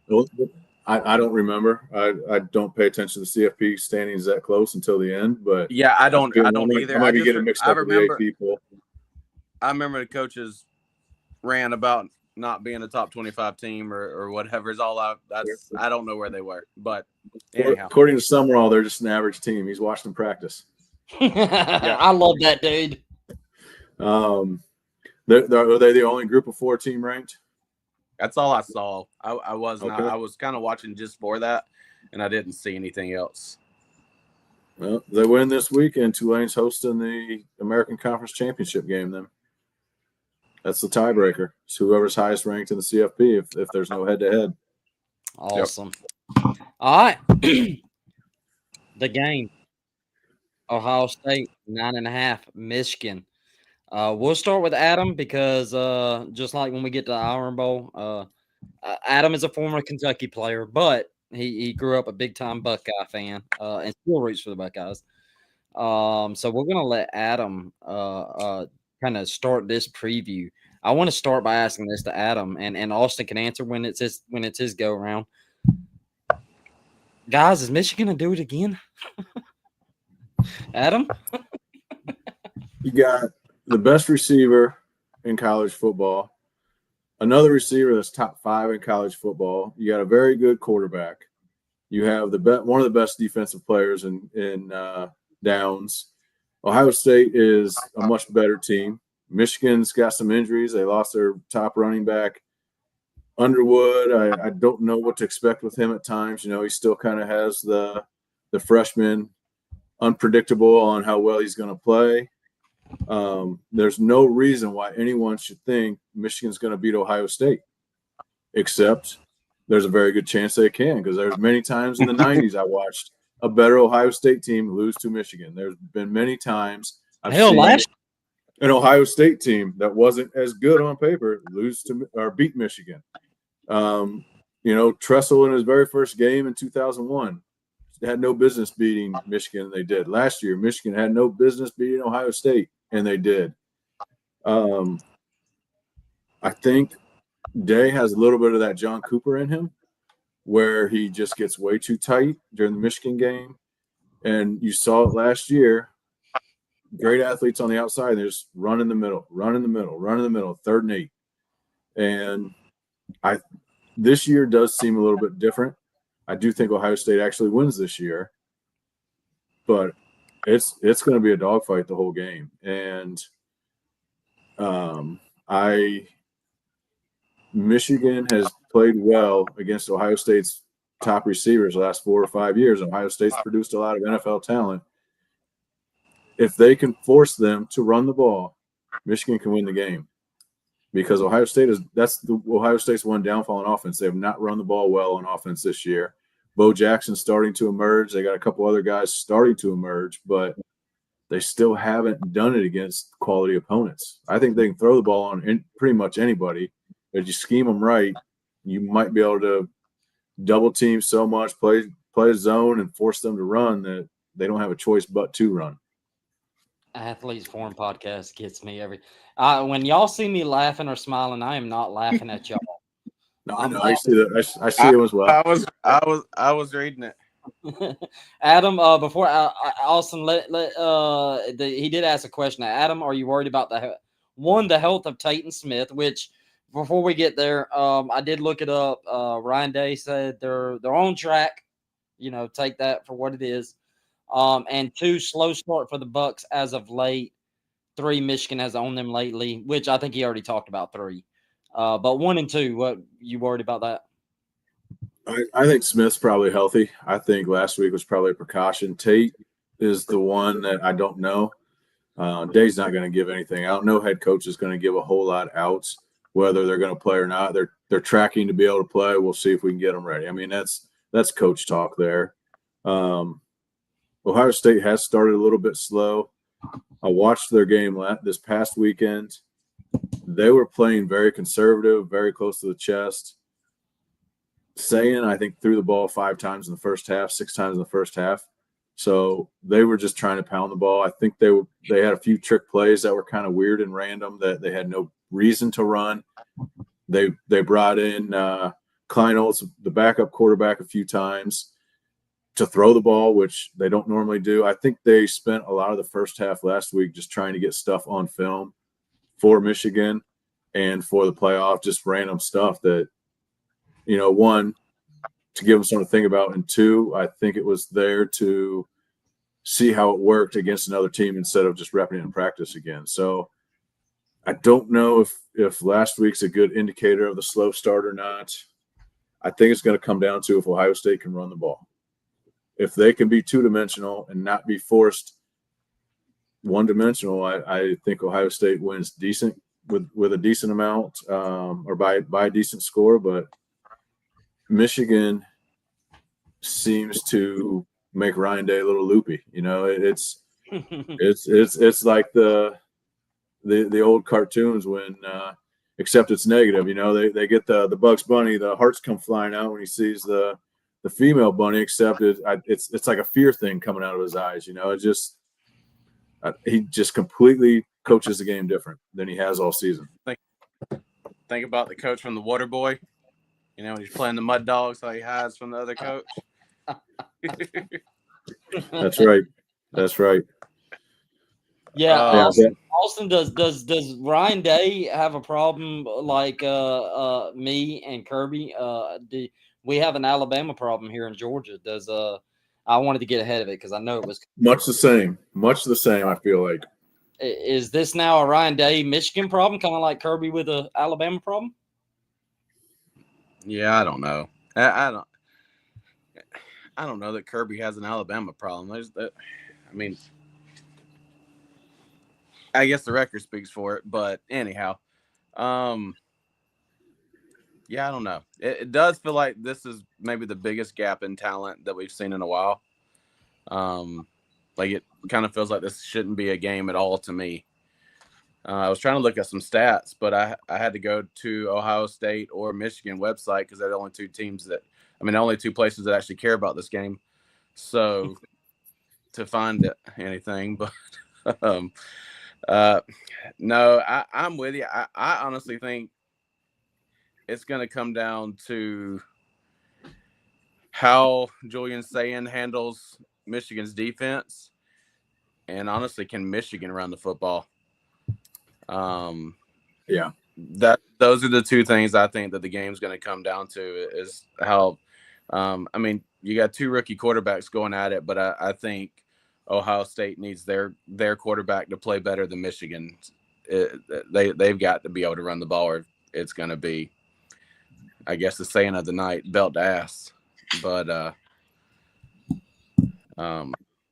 I don't remember. I don't pay attention to the CFP standings that close until the end. But yeah, I don't either. I might be getting mixed up with the 8 people. I remember the coaches ran about not being a top 25 team or whatever is all out. I don't know where they were, but anyhow. According to Summerall, they're just an average team. He's watched them practice. Yeah. I love that dude. Are they the only Group of 4 team ranked? That's all I saw. I was okay. not. I was kind of watching just for that. and I didn't see anything else. Well, they win this weekend. Tulane's hosting the American Conference Championship game then. That's the tiebreaker. It's whoever's highest ranked in the CFP if there's no head-to-head. Awesome. Yep. All right. The game. Ohio State, 9.5, Michigan. We'll start with Adam because just like when we get to the Iron Bowl, Adam is a former Kentucky player, but he grew up a big-time Buckeye fan and still roots for the Buckeyes. So we're going to let Adam kind of start this preview. I want to start by asking this to Adam, and Austin can answer when it's his go-around. Guys, is Michigan going to do it again? Adam? You got the best receiver in college football, another receiver that's top 5 in college football. You got a very good quarterback. You have one of the best defensive players in downs. Ohio State is a much better team. Michigan's got some injuries. They lost their top running back, Underwood. I don't know what to expect with him at times. You know, he still kind of has the freshman unpredictable on how well he's going to play. There's no reason why anyone should think Michigan's going to beat Ohio State, except there's a very good chance they can, because there's many times in the 90s I watched a better Ohio State team lose to Michigan. There's been many times I've seen an Ohio State team that wasn't as good on paper lose to or beat Michigan. You know, Tressel in his very first game in 2001 had no business beating Michigan, and they did. Last year, Michigan had no business beating Ohio State, and they did. I think Day has a little bit of that John Cooper in him, where he just gets way too tight during the Michigan game. And you saw it last year. Great athletes on the outside, they just run in the middle, 3rd and 8. And this year does seem a little bit different. I do think Ohio State actually wins this year, but it's going to be a dogfight the whole game. And Michigan has played well against Ohio State's top receivers the last 4 or 5 years. Ohio State's produced a lot of NFL talent. If they can force them to run the ball, Michigan can win the game, because Ohio State's one downfall on offense. They have not run the ball well on offense this year. Bo Jackson's starting to emerge. They got a couple other guys starting to emerge, but they still haven't done it against quality opponents. I think they can throw the ball on pretty much anybody. If you scheme them right, you might be able to double team so much, play a zone, and force them to run that they don't have a choice but to run. Athletes Forum podcast gets me every. When y'all see me laughing or smiling, I am not laughing at y'all. No, I know. I see that. I see him as well. I was reading it. Adam, before Austin, he did ask a question. Adam, are you worried about the health of Tate Smith? Which, before we get there, I did look it up. Ryan Day said they're on track. You know, take that for what it is. And 2, slow start for the Bucks as of late. 3, Michigan has owned them lately, which I think he already talked about 3. But 1 and 2, what you worried about that? I think Smith's probably healthy. I think last week was probably a precaution. Tate is the one that I don't know. Day's not going to give anything out. No head coach is going to give a whole lot outs, whether they're going to play or not. They're tracking to be able to play. We'll see if we can get them ready. I mean, that's coach talk there. Ohio State has started a little bit slow. I watched their game this past weekend. They were playing very conservative, very close to the chest. Sayin, I think, threw the ball 5 times in the first half, 6 times in the first half. So they were just trying to pound the ball. I think they had a few trick plays that were kind of weird and random that they had no reason to run. They brought in Kleinholtz, the backup quarterback, a few times to throw the ball, which they don't normally do. I think they spent a lot of the first half last week just trying to get stuff on film for Michigan and for the playoff, just random stuff that, you know, 1, to give them something to think about, and 2, I think it was there to see how it worked against another team instead of just repping it in practice again. So I don't know if last week's a good indicator of the slow start or not. I think it's going to come down to if Ohio State can run the ball. if they can be two-dimensional and not be forced one-dimensional, I think Ohio State wins decent with a decent amount or by a decent score. But Michigan seems to make Ryan Day a little loopy. It's like the old cartoons when except it's negative. They get the Bugs Bunny, the hearts come flying out when he sees the female bunny, except it's like a fear thing coming out of his eyes. He just completely coaches the game different than he has all season. Think about the coach from the Water Boy. When he's playing the Mud Dogs, how he hides from the other coach. That's right. Yeah, Austin, does Ryan Day have a problem like me and Kirby? We have an Alabama problem here in Georgia. I wanted to get ahead of it because I know it was much the same. I feel like. Is this now a Ryan Day Michigan problem, kind of like Kirby with a Alabama problem? Yeah, I don't know. I don't know that Kirby has an Alabama problem. I guess the record speaks for it, but anyhow, yeah, I don't know. It does feel like this is maybe the biggest gap in talent that we've seen in a while. Like it kind of feels like this shouldn't be a game at all to me. I was trying to look at some stats, but I had to go to Ohio State or Michigan website because they're the only two only two places that actually care about this game. So to find anything, but no, I'm with you. I honestly think it's going to come down to how Julian Sayin handles Michigan's defense, and honestly, can Michigan run the football? Yeah, those are the two things I think that the game's going to come down to is how. You got two rookie quarterbacks going at it, but I think Ohio State needs their quarterback to play better than Michigan. They've got to be able to run the ball, or it's going to be, I guess, the saying of the night, belt to ass. But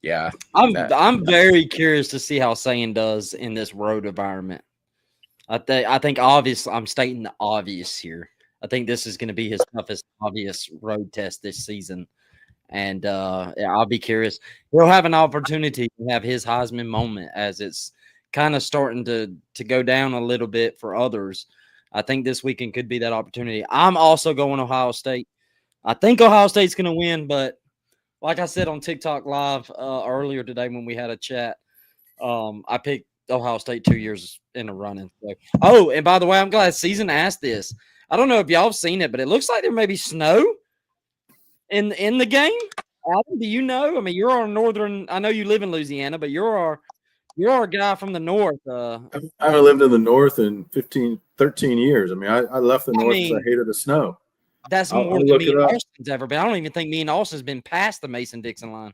yeah, I'm very curious to see how Sayin does in this road environment. I think obvious. I'm stating the obvious here. I think this is going to be his toughest obvious road test this season, and I'll be curious. He'll have an opportunity to have his Heisman moment as it's kind of starting to go down a little bit for others. I think this weekend could be that opportunity. I'm also going Ohio State. I think Ohio State's going to win, but like I said on TikTok Live earlier today when we had a chat, I picked Ohio State 2 years in a running. So, and by the way, I'm glad Season asked this. I don't know if y'all have seen it, but it looks like there may be snow in the game. Adam, do you know? I mean, you're our northern. I know you live in Louisiana, but you're our guy from the north. I haven't lived in the north in 13 years. I mean, I left the north because I hated the snow. That's more than me and Austin's ever been. I don't even think me and Austin's been past the Mason-Dixon line.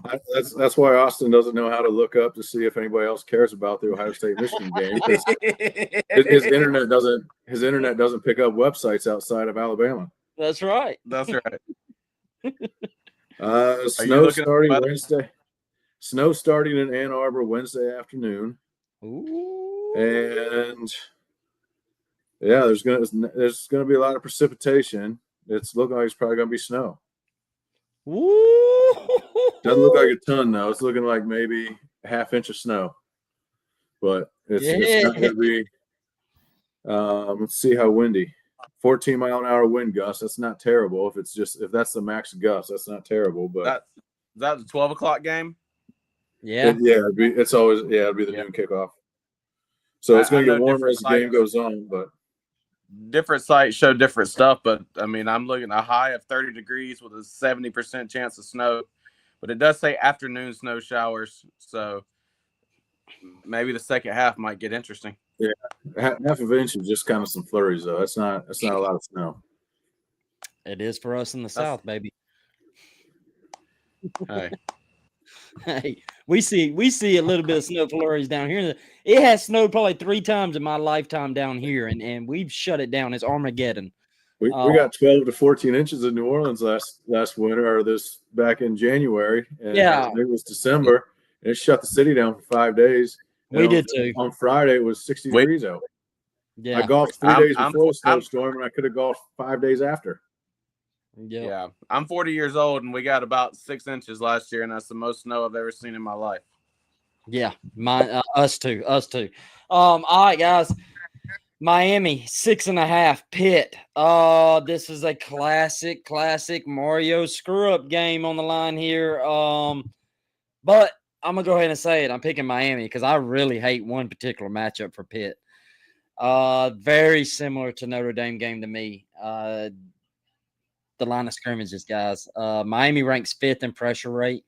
That's why Austin doesn't know how to look up to see if anybody else cares about the Ohio State Michigan game. His internet doesn't pick up websites outside of Alabama. That's right. Snow starting Wednesday. Snow starting in Ann Arbor Wednesday afternoon. Ooh. And yeah, there's gonna be a lot of precipitation. It's looking like it's probably gonna be snow. Ooh. Doesn't look like a ton though. It's looking like maybe a half inch of snow. But it's not gonna be. Let's see how windy. 14-mile-an-hour wind gust. That's not terrible. If that's the max gust, that's not terrible. But that's the 12 o'clock game. Yeah, it'll be the noon kickoff. So it's going to get warmer as the game goes on, but different sites show different stuff. But I mean, I'm looking at a high of 30 degrees with a 70% chance of snow, but it does say afternoon snow showers. So maybe the second half might get interesting. Yeah, half of an inch is just kind of some flurries, though. That's not a lot of snow. It is for us in the South, baby. Hey, we see a little bit of snow flurries down here. It has snowed probably 3 times in my lifetime down here, and we've shut it down. It's Armageddon. We got 12 to 14 inches in New Orleans last winter, or this back in January, and Yeah. it was December, and it shut the city down for 5 days. We did too. On Friday, it was 60 degrees out. Yeah. I golfed 3 days before the snowstorm, and I could have golfed 5 days after. Yep. Yeah, I'm 40 years old, and we got about 6 inches last year, and that's the most snow I've ever seen in my life. Yeah, us too. All right, guys. Miami 6.5. Pitt. This is a classic Mario screw up game on the line here. But I'm gonna go ahead and say it. I'm picking Miami because I really hate one particular matchup for Pitt. Very similar to Notre Dame game to me. The line of scrimmages, guys. Miami ranks 5th in pressure rate.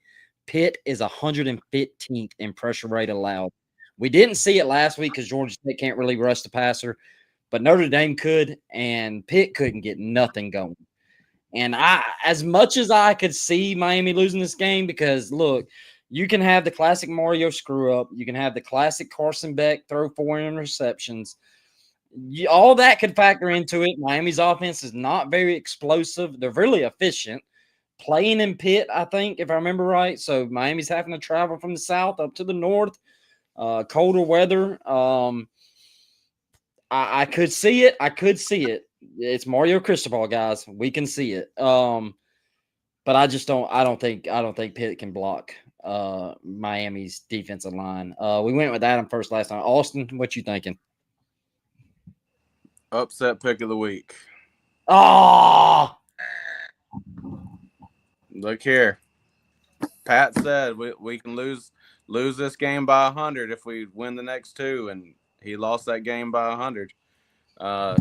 Pitt is 115th in pressure rate allowed. We didn't see it last week because Georgia State can't really rush the passer, but Notre Dame could, and Pitt couldn't get nothing going. And as much as I could see Miami losing this game, because look, you can have the classic Mario screw up, you can have the classic Carson Beck throw 4 interceptions. All that could factor into it. Miami's offense is not very explosive. They're really efficient. Playing in Pitt, I think, if I remember right. So Miami's having to travel from the south up to the north. Colder weather. I could see it. It's Mario Cristobal, guys. We can see it. But I just don't. I don't think Pitt can block Miami's defensive line. We went with Adam first last time. Austin, what you thinking? Upset pick of the week. Oh, look here. Pat said we can lose this game by 100 if we win the next 2, and he lost that game by 100.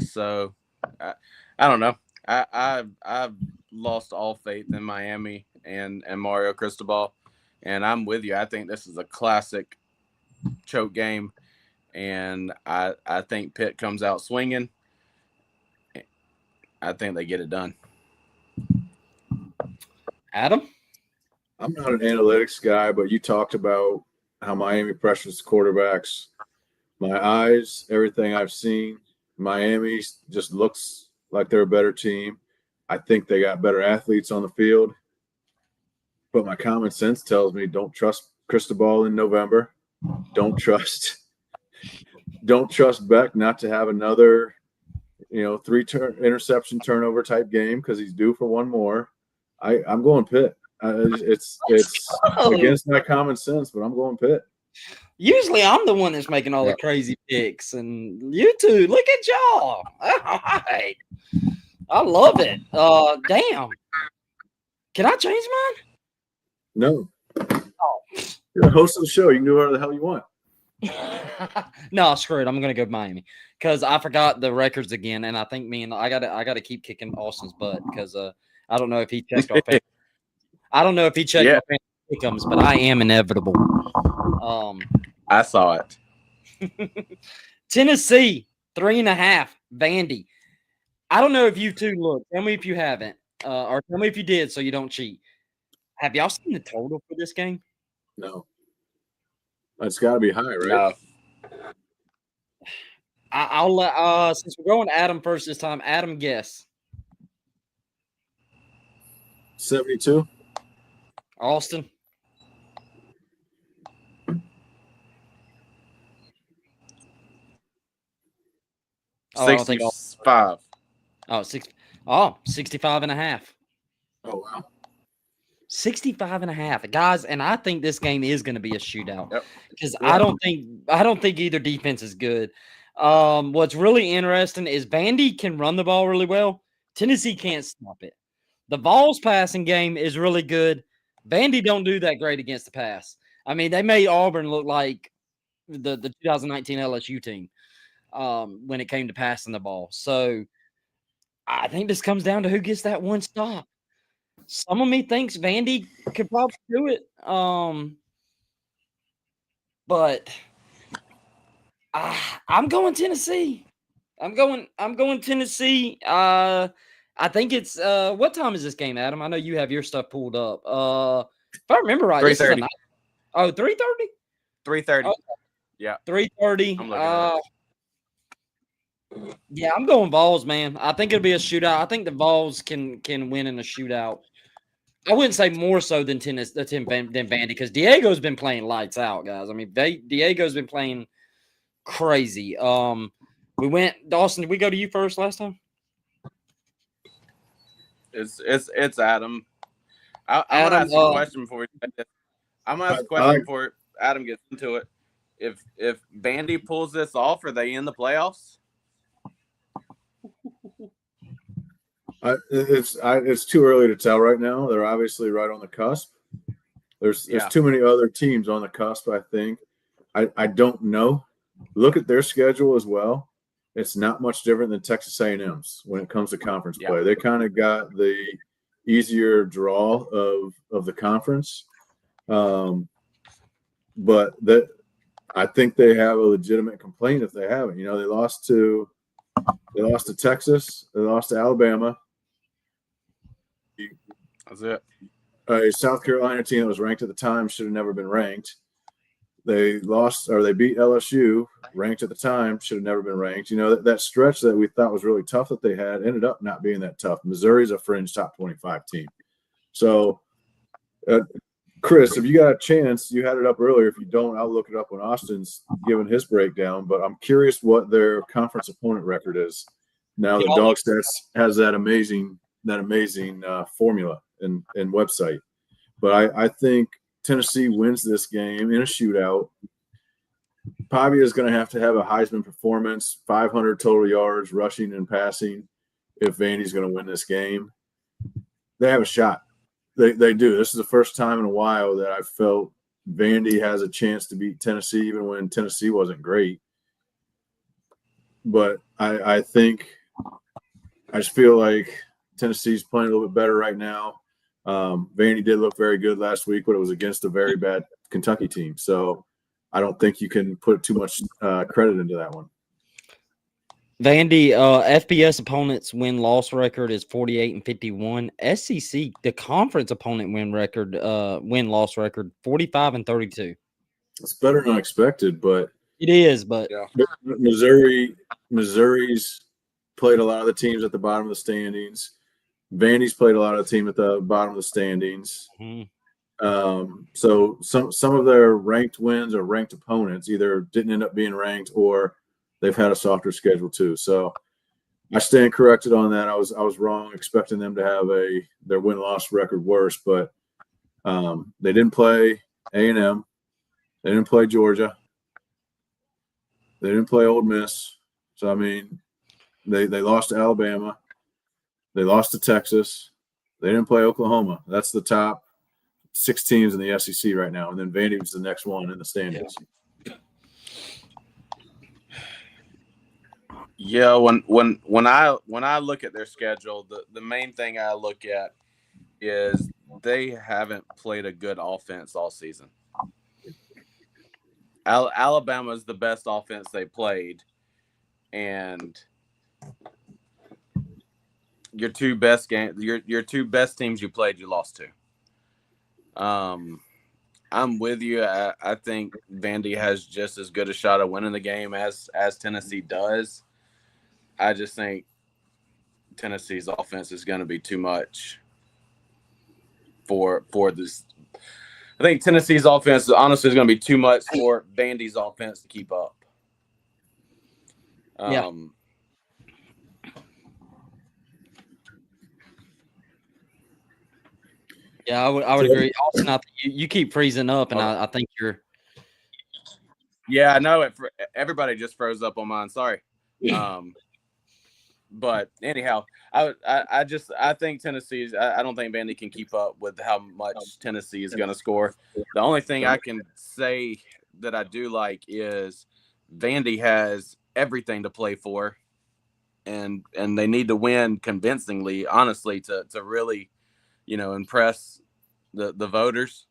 So I don't know. I've lost all faith in Miami and Mario Cristobal, and I'm with you. I think this is a classic choke game, and I think Pitt comes out swinging. I think they get it done. Adam? I'm not an analytics guy, but you talked about how Miami pressures quarterbacks. My eyes, everything I've seen, Miami just looks like they're a better team. I think they got better athletes on the field. But my common sense tells me don't trust Cristobal in November. Don't trust Beck not to have another 3 interception turnover type game because he's due for one more. I'm going Pitt. It's against my common sense, but I'm going Pitt. Usually I'm the one that's making all the crazy picks, and you two, look at y'all. All right. I love it. Damn. Can I change mine? No. Oh. You're the host of the show. You can do whatever the hell you want. No, screw it. I'm gonna go Miami because I forgot the records again, and I think I gotta keep kicking Austin's butt because I don't know if he checked our fan. I don't know if he checked our fan pick'ems, but I am inevitable. I saw it. Tennessee 3.5. Vandy. I don't know if you two look. Tell me if you haven't, or tell me if you did, so you don't cheat. Have y'all seen the total for this game? No. It's got to be high, right? No. I'll let since we're going to Adam first this time. Adam, guess. 72. Austin. Oh, 65. Oh, 65.5. Oh, wow. 65.5, guys, and I think this game is going to be a shootout because I don't think either defense is good. What's really interesting is Vandy can run the ball really well. Tennessee can't stop it. The Vols passing game is really good. Vandy don't do that great against the pass. I mean, they made Auburn look like the 2019 LSU team when it came to passing the ball. So I think this comes down to who gets that one stop. Some of me thinks Vandy could probably do it. But I'm going Tennessee. I'm going Tennessee. I think it's what time is this game, Adam? I know you have your stuff pulled up. If I remember right, 3:30. 3:30? 3:30. Okay. Yeah. 3:30. Yeah, I'm going Vols, man. I think it'll be a shootout. I think the Vols can win in a shootout. I wouldn't say more so than tennis than Vandy because Diego's been playing lights out, guys. I mean, Diego's been playing crazy. We went Dawson. Did we go to you first last time? It's Adam. I'm Adam, gonna ask you a question before we say this. I'm gonna ask a question before Adam gets into it. If Vandy pulls this off, are they in the playoffs? It's too early to tell right now. They're obviously right on the cusp. There's too many other teams on the cusp, I think. I don't know. Look at their schedule as well. It's not much different than Texas A&M's when it comes to conference play. They kind of got the easier draw of the conference. But that I think they have a legitimate complaint if they haven't. You know, they lost to Texas, they lost to Alabama. That's it. A South Carolina team that was ranked at the time should have never been ranked. They beat LSU, ranked at the time, should have never been ranked. You know, that stretch that we thought was really tough that they had ended up not being that tough. Missouri's a fringe top 25 team. So, Chris, if you got a chance, you had it up earlier. If you don't, I'll look it up when Austin's giving his breakdown. But I'm curious what their conference opponent record is. Now the Dog Stats has that amazing formula and website. But I think Tennessee wins this game in a shootout. Pavia is going to have a Heisman performance, 500 total yards, rushing and passing, if Vandy's going to win this game. They have a shot. They do. This is the first time in a while that I felt Vandy has a chance to beat Tennessee, even when Tennessee wasn't great. But I just feel like Tennessee's playing a little bit better right now. Vandy did look very good last week, but it was against a very bad Kentucky team. So I don't think you can put too much credit into that one. Vandy, FBS opponents win-loss record is 48-51. SEC, the conference opponent win-loss record 45-32. It's better than expected, but it is. But Missouri's played a lot of the teams at the bottom of the standings. Vandy's played a lot of the team at the bottom of the standings. Mm-hmm. So some of their ranked wins or ranked opponents either didn't end up being ranked or they've had a softer schedule too. So I stand corrected on that. I was wrong expecting them to have their win-loss record worse, but they didn't play A&M. They didn't play Georgia. They didn't play Ole Miss. So I mean, they lost to Alabama. They lost to Texas. They didn't play Oklahoma. That's the top 6 teams in the SEC right now, and then Vandy was the next one in the standings. Yeah, when I look at their schedule, the main thing I look at is they haven't played a good offense all season. Alabama is the best offense they played, and your two best teams you played, you lost to. I'm with you. I think Vandy has just as good a shot of winning the game as Tennessee does. I just think Tennessee's offense is going to be too much for this. I think Tennessee's offense honestly is going to be too much for Vandy's offense to keep up. Yeah, I would agree. Austin, I think you keep freezing up, and I think you're. Yeah, I know it. Everybody just froze up on mine. Sorry. But anyhow, I think Tennessee's. I don't think Vandy can keep up with how much Tennessee is going to score. The only thing I can say that I do like is Vandy has everything to play for, and they need to win convincingly, honestly, to really, impress the voters.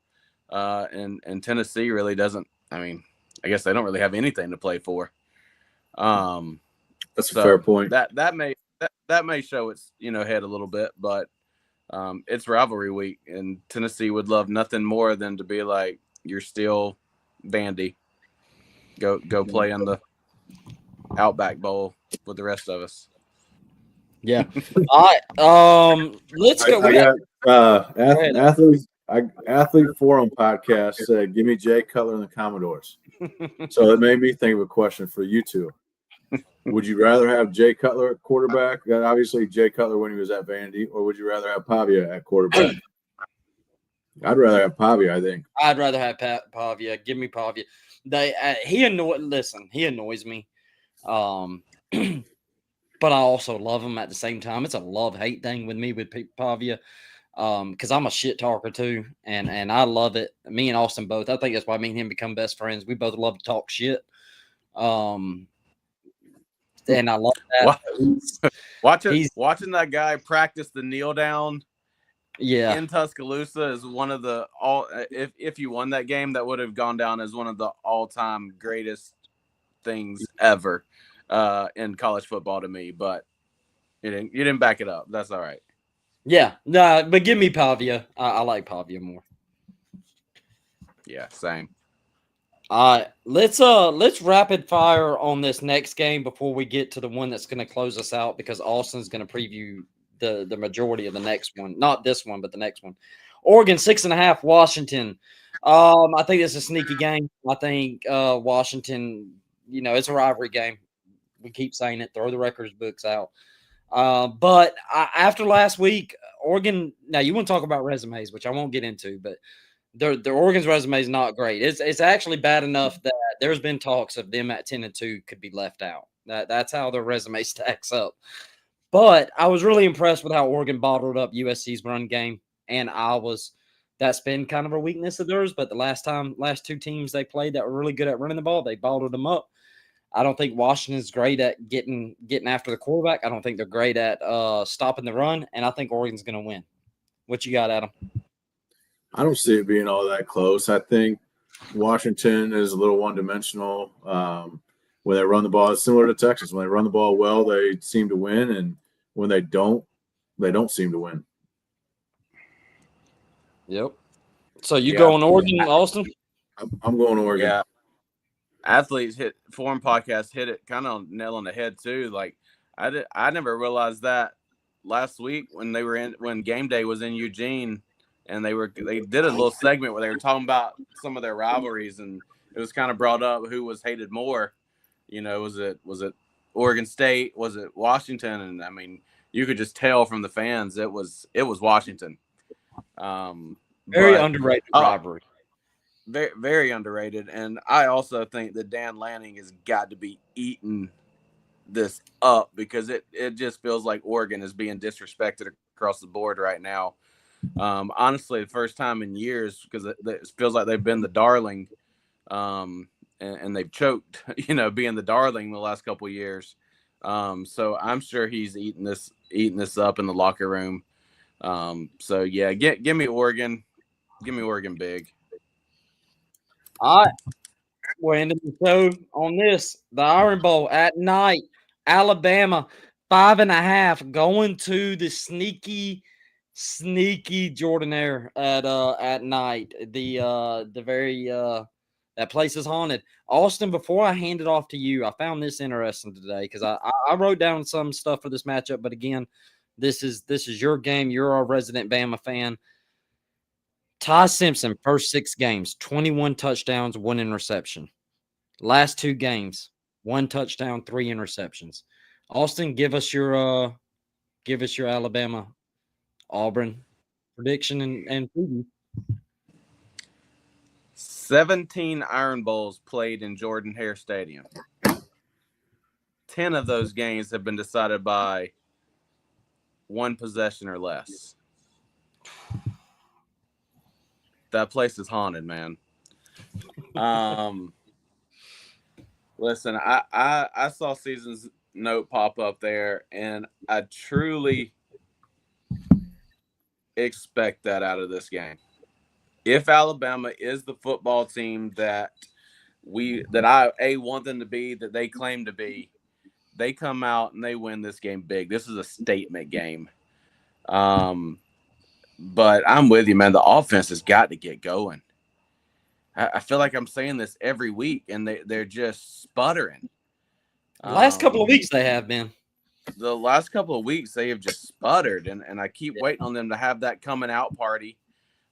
And Tennessee really doesn't. I mean, I guess they don't really have anything to play for. That's a fair point. That may show its head a little bit, but it's rivalry week, and Tennessee would love nothing more than to be like, you're still Vandy. Go play in the Outback Bowl with the rest of us. Yeah. All right. Let's go. I got ahead. Athlete Forum podcast said, "Give me Jay Cutler and the Commodores." So it made me think of a question for you two. Would you rather have Jay Cutler at quarterback? Obviously, Jay Cutler when he was at Vandy, or would you rather have Pavia at quarterback? I'd rather have Pavia, I think. I'd rather have Pavia. Give me Pavia. He annoys me. But I also love him at the same time. It's a love-hate thing with me with Pavia. Because I'm a shit talker too, and I love it. Me and Austin both. I think that's why me and him become best friends. We both love to talk shit. And I love that. Watching that guy practice the kneel down, in Tuscaloosa is one of the if you won that game, that would have gone down as one of the all-time greatest things ever in college football to me. But you didn't back it up. That's all right. Yeah, no, but give me Pavia. I like Pavia more. Yeah, same. Let's rapid fire on this next game before we get to the one that's going to close us out, because Austin's going to preview the majority of the next one. Not this one, but the next one. Oregon 6.5, Washington. I think it's a sneaky game. I think Washington, it's a rivalry game. We keep saying it. Throw the records books out. But after last week, Oregon. Now you want to talk about resumes, which I won't get into, but their Oregon's resume is not great. It's actually bad enough that there's been talks of them at 10-2 could be left out. That's how their resume stacks up. But I was really impressed with how Oregon bottled up USC's run game and Iowa's. That's been kind of a weakness of theirs. But the last two teams they played that were really good at running the ball, they bottled them up. I don't think Washington's great at getting after the quarterback. I don't think they're great at stopping the run, and I think Oregon's going to win. What you got, Adam? I don't see it being all that close. I think Washington is a little one-dimensional. When they run the ball, it's similar to Texas. When they run the ball well, they seem to win, and when they don't seem to win. Yep. So you going Oregon, Austin? I'm going Oregon. Yeah. Athletes Forum podcast hit it kind of nail on the head too. Like I never realized that last week when game day was in Eugene, and they did a little segment where they were talking about some of their rivalries, and it was kind of brought up who was hated more. Was it Oregon State? Was it Washington? And I mean, you could just tell from the fans it was Washington. Very underrated rivalry. Very, very underrated. And I also think that Dan Lanning has got to be eating this up, because it just feels like Oregon is being disrespected across the board right now. Honestly, the first time in years, because it feels like they've been the darling, and they've choked, being the darling the last couple of years. So I'm sure he's eating this up in the locker room. So yeah, give me Oregon. Give me Oregon big. All right. We're ending the show on this. The Iron Bowl at night. Alabama 5.5 going to the sneaky Jordan-Hare at night. The very that place is haunted. Austin, before I hand it off to you, I found this interesting today because I wrote down some stuff for this matchup, but again, this is your game. You're our resident Bama fan. Ty Simpson, first 6 games, 21 touchdowns, 1 interception. Last 2 games, 1 touchdown, 3 interceptions. Austin, give us your Alabama Auburn prediction and preview. 17 Iron Bowls played in Jordan-Hare Stadium. 10 of those games have been decided by 1 possession or less. That place is haunted, man. Listen, I saw Season's note pop up there, and I truly expect that out of this game. If Alabama is the football team that I want them to be, that they claim to be, they come out and they win this game big. This is a statement game. But I'm with you, man. The offense has got to get going. I feel like I'm saying this every week, and they're just sputtering. The last couple of weeks they have been. The last couple of weeks they have just sputtered, and I keep waiting on them to have that coming out party.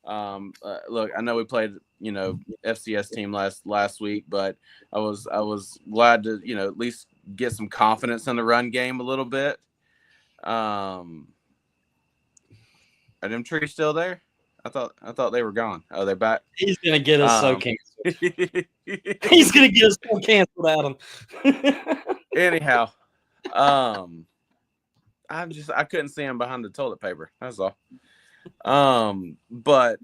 Look, I know we played, FCS team last week, but I was glad to, at least get some confidence in the run game a little bit. Are them trees still there? I thought they were gone. Oh, they're back. He's gonna get us so canceled. He's gonna get us so canceled, Adam. Anyhow, I couldn't see him behind the toilet paper. That's all. But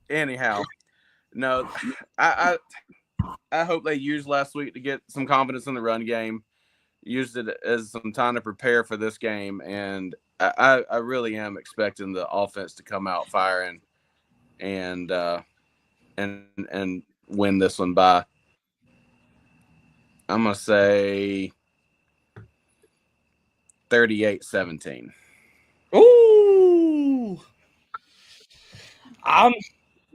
anyhow, no, I hope they used last week to get some confidence in the run game, used it as some time to prepare for this game, and I really am expecting the offense to come out firing and win this one by, I'm gonna say, 38-17. Ooh.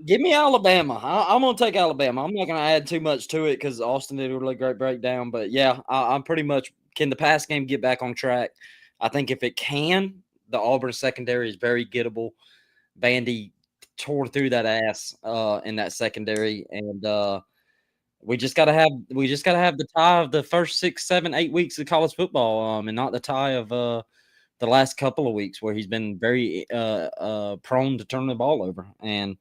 Give me Alabama. I'm going to take Alabama. I'm not going to add too much to it because Austin did a really great breakdown. But, yeah, I'm pretty much – can the pass game get back on track? I think if it can, the Auburn secondary is very gettable. Vandy tore through that ass in that secondary. And we just got to have the tie of the first 6, 7, 8 weeks of college football and not the tie of the last couple of weeks where he's been very prone to turn the ball over. And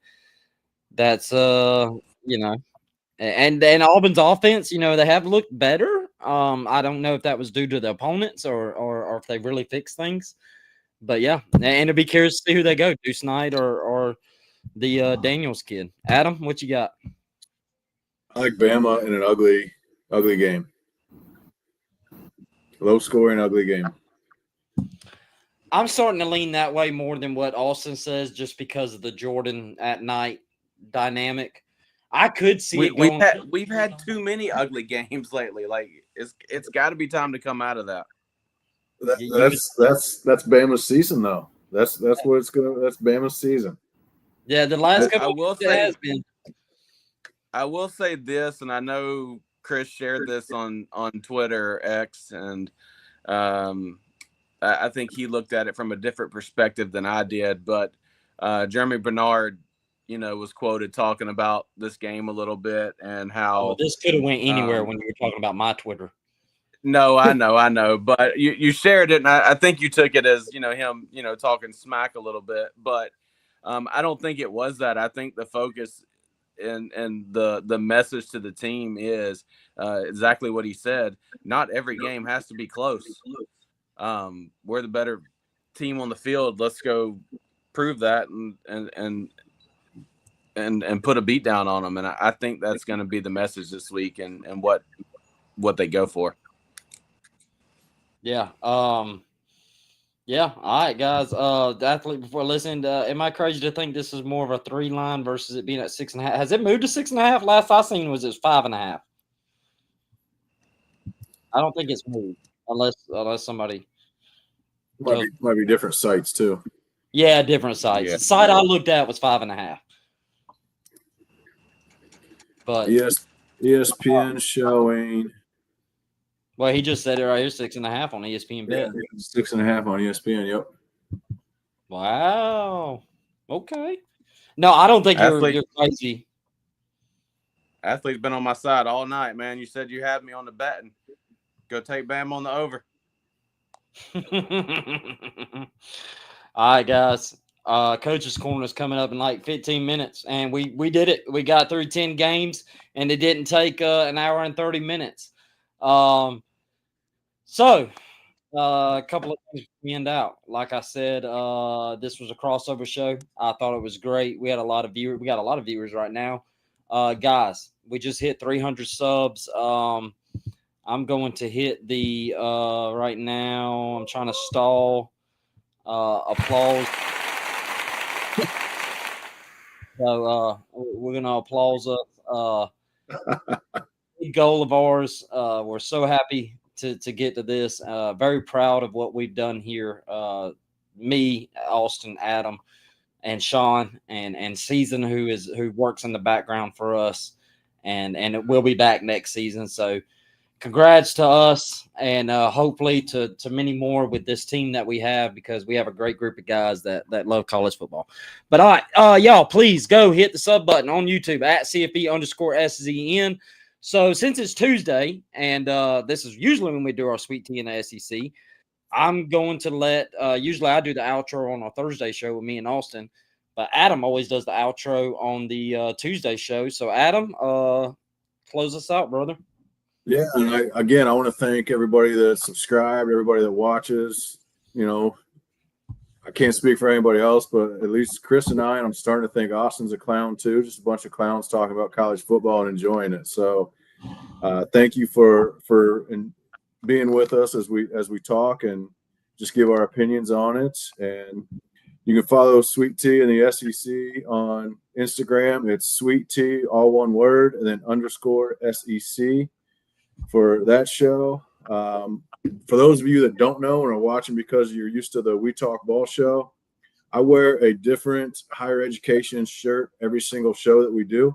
that's, and Auburn's offense, they have looked better. I don't know if that was due to the opponents or if they really fixed things. But, yeah, and it'll be curious to see who they go, Deuce Knight or the Daniels kid. Adam, what you got? I like Bama in an ugly game. Low scoring, ugly game. I'm starting to lean that way more than what Austin says just because of the Jordan at night dynamic. I could see it going. We've had too many ugly games lately. Like it's got to be time to come out of that. That's Bama's season though. That's what it's gonna. That's Bama's season. Yeah, the last couple of weeks has been. I will say this, and I know Chris shared this on Twitter X, and I think he looked at it from a different perspective than I did. But Jeremy Bernard, was quoted talking about this game a little bit and how this could have went anywhere when you were talking about my Twitter. No, I know, but you shared it, and I think you took it as him talking smack a little bit. But I don't think it was that. I think the focus and the message to the team is exactly what he said. Not every game has to be close. We're the better team on the field. Let's go prove that and put a beat down on them. And I think that's going to be the message this week and what they go for. Yeah. Yeah. All right, guys. The athlete before listening, am I crazy to think this is more of a 3-line versus it being at 6.5? Has it moved to 6.5? Last I seen was 5.5. I don't think it's moved unless somebody might be different sites too. Yeah, different sites. Yeah. The site I looked at was 5.5. But ESPN showing. Well, he just said it right here, 6.5 on ESPN bet. 6.5 on ESPN. Yep. Wow. Okay. No, I don't think you're crazy. Athlete's been on my side all night, man. You said you had me on the betting. Go take Bam on the over. All right, guys. Coach's Corner is coming up in like 15 minutes, and we did it. We got through 10 games, and it didn't take an hour and 30 minutes. So a couple of things we end out. Like I said, this was a crossover show. I thought it was great. We got a lot of viewers right now. Guys, we just hit 300 subs. I'm going to hit the right now. I'm trying to stall applause. So we're going to applause us. Big goal of ours. We're so happy to get to this. Very proud of what we've done here. Me, Austin, Adam, and Sean, and Season, who works in the background for us, and it will be back next season. So congrats to us, and hopefully to many more with this team that we have, because we have a great group of guys that love college football. But all right, y'all, please go hit the sub button on YouTube at CFB_SZN. So since it's Tuesday, and this is usually when we do our Sweet Tea in the SEC, I'm going to let usually I do the outro on our Thursday show with me and Austin, but Adam always does the outro on the Tuesday show. So Adam, close us out, brother. Yeah, and I want to thank everybody that subscribed, everybody that watches. You know, I can't speak for anybody else, but at least Chris and I'm starting to think Austin's a clown too. Just a bunch of clowns talking about college football and enjoying it. So thank you for being with us as we talk and just give our opinions on it. And you can follow Sweet Tea in the SEC on Instagram. It's Sweet Tea, all one word, and then _SEC for that show. For those of you that don't know and are watching because you're used to the We Talk Ball show, I wear a different higher education shirt every single show that we do.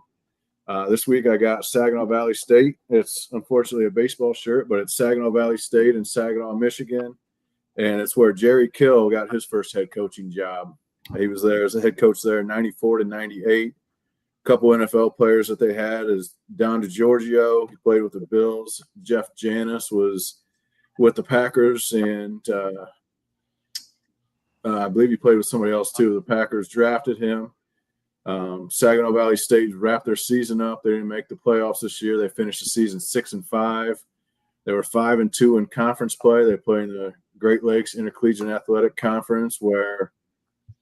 This week I got Saginaw Valley State. It's unfortunately a baseball shirt, but it's Saginaw Valley State in Saginaw, Michigan. And it's where Jerry Kill got his first head coaching job. He was there as a head coach there in 94 to 98. A couple NFL players that they had is Don DeGiorgio. He played with the Bills. Jeff Janis was with the Packers, and I believe he played with somebody else too. The Packers drafted him. Saginaw Valley State wrapped their season up. They didn't make the playoffs this year. They finished the season 6-5. They were 5-2 in conference play. They play in the Great Lakes Intercollegiate Athletic Conference, where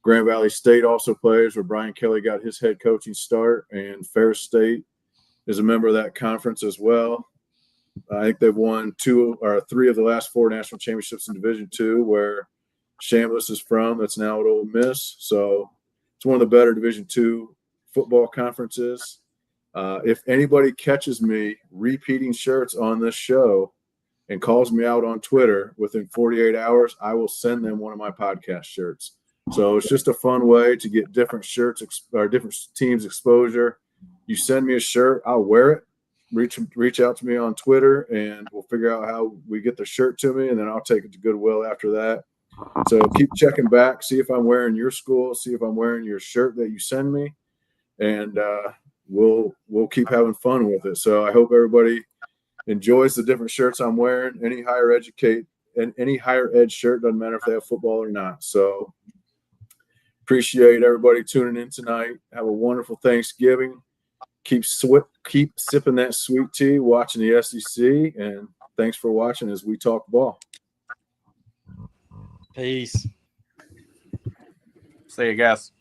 Grand Valley State also plays, where Brian Kelly got his head coaching start, and Ferris State is a member of that conference as well. I think they've won 2 or 3 of the last 4 national championships in Division II, where Chambliss is from. That's now at Ole Miss. So it's one of the better Division II football conferences. If anybody catches me repeating shirts on this show and calls me out on Twitter within 48 hours, I will send them one of my podcast shirts. So it's just a fun way to get different shirts or different teams exposure. You send me a shirt, I'll wear it. Reach out to me on Twitter, and we'll figure out how we get the shirt to me, and then I'll take it to Goodwill after that. So keep checking back, see if I'm wearing your school, see if I'm wearing your shirt that you send me, and we'll keep having fun with it. So I hope everybody enjoys the different shirts I'm wearing. Any higher ed shirt, doesn't matter if they have football or not. So appreciate everybody tuning in tonight. Have a wonderful Thanksgiving. Keep sipping that sweet tea, watching the SEC, and thanks for watching as we talk ball. Peace. See you guys.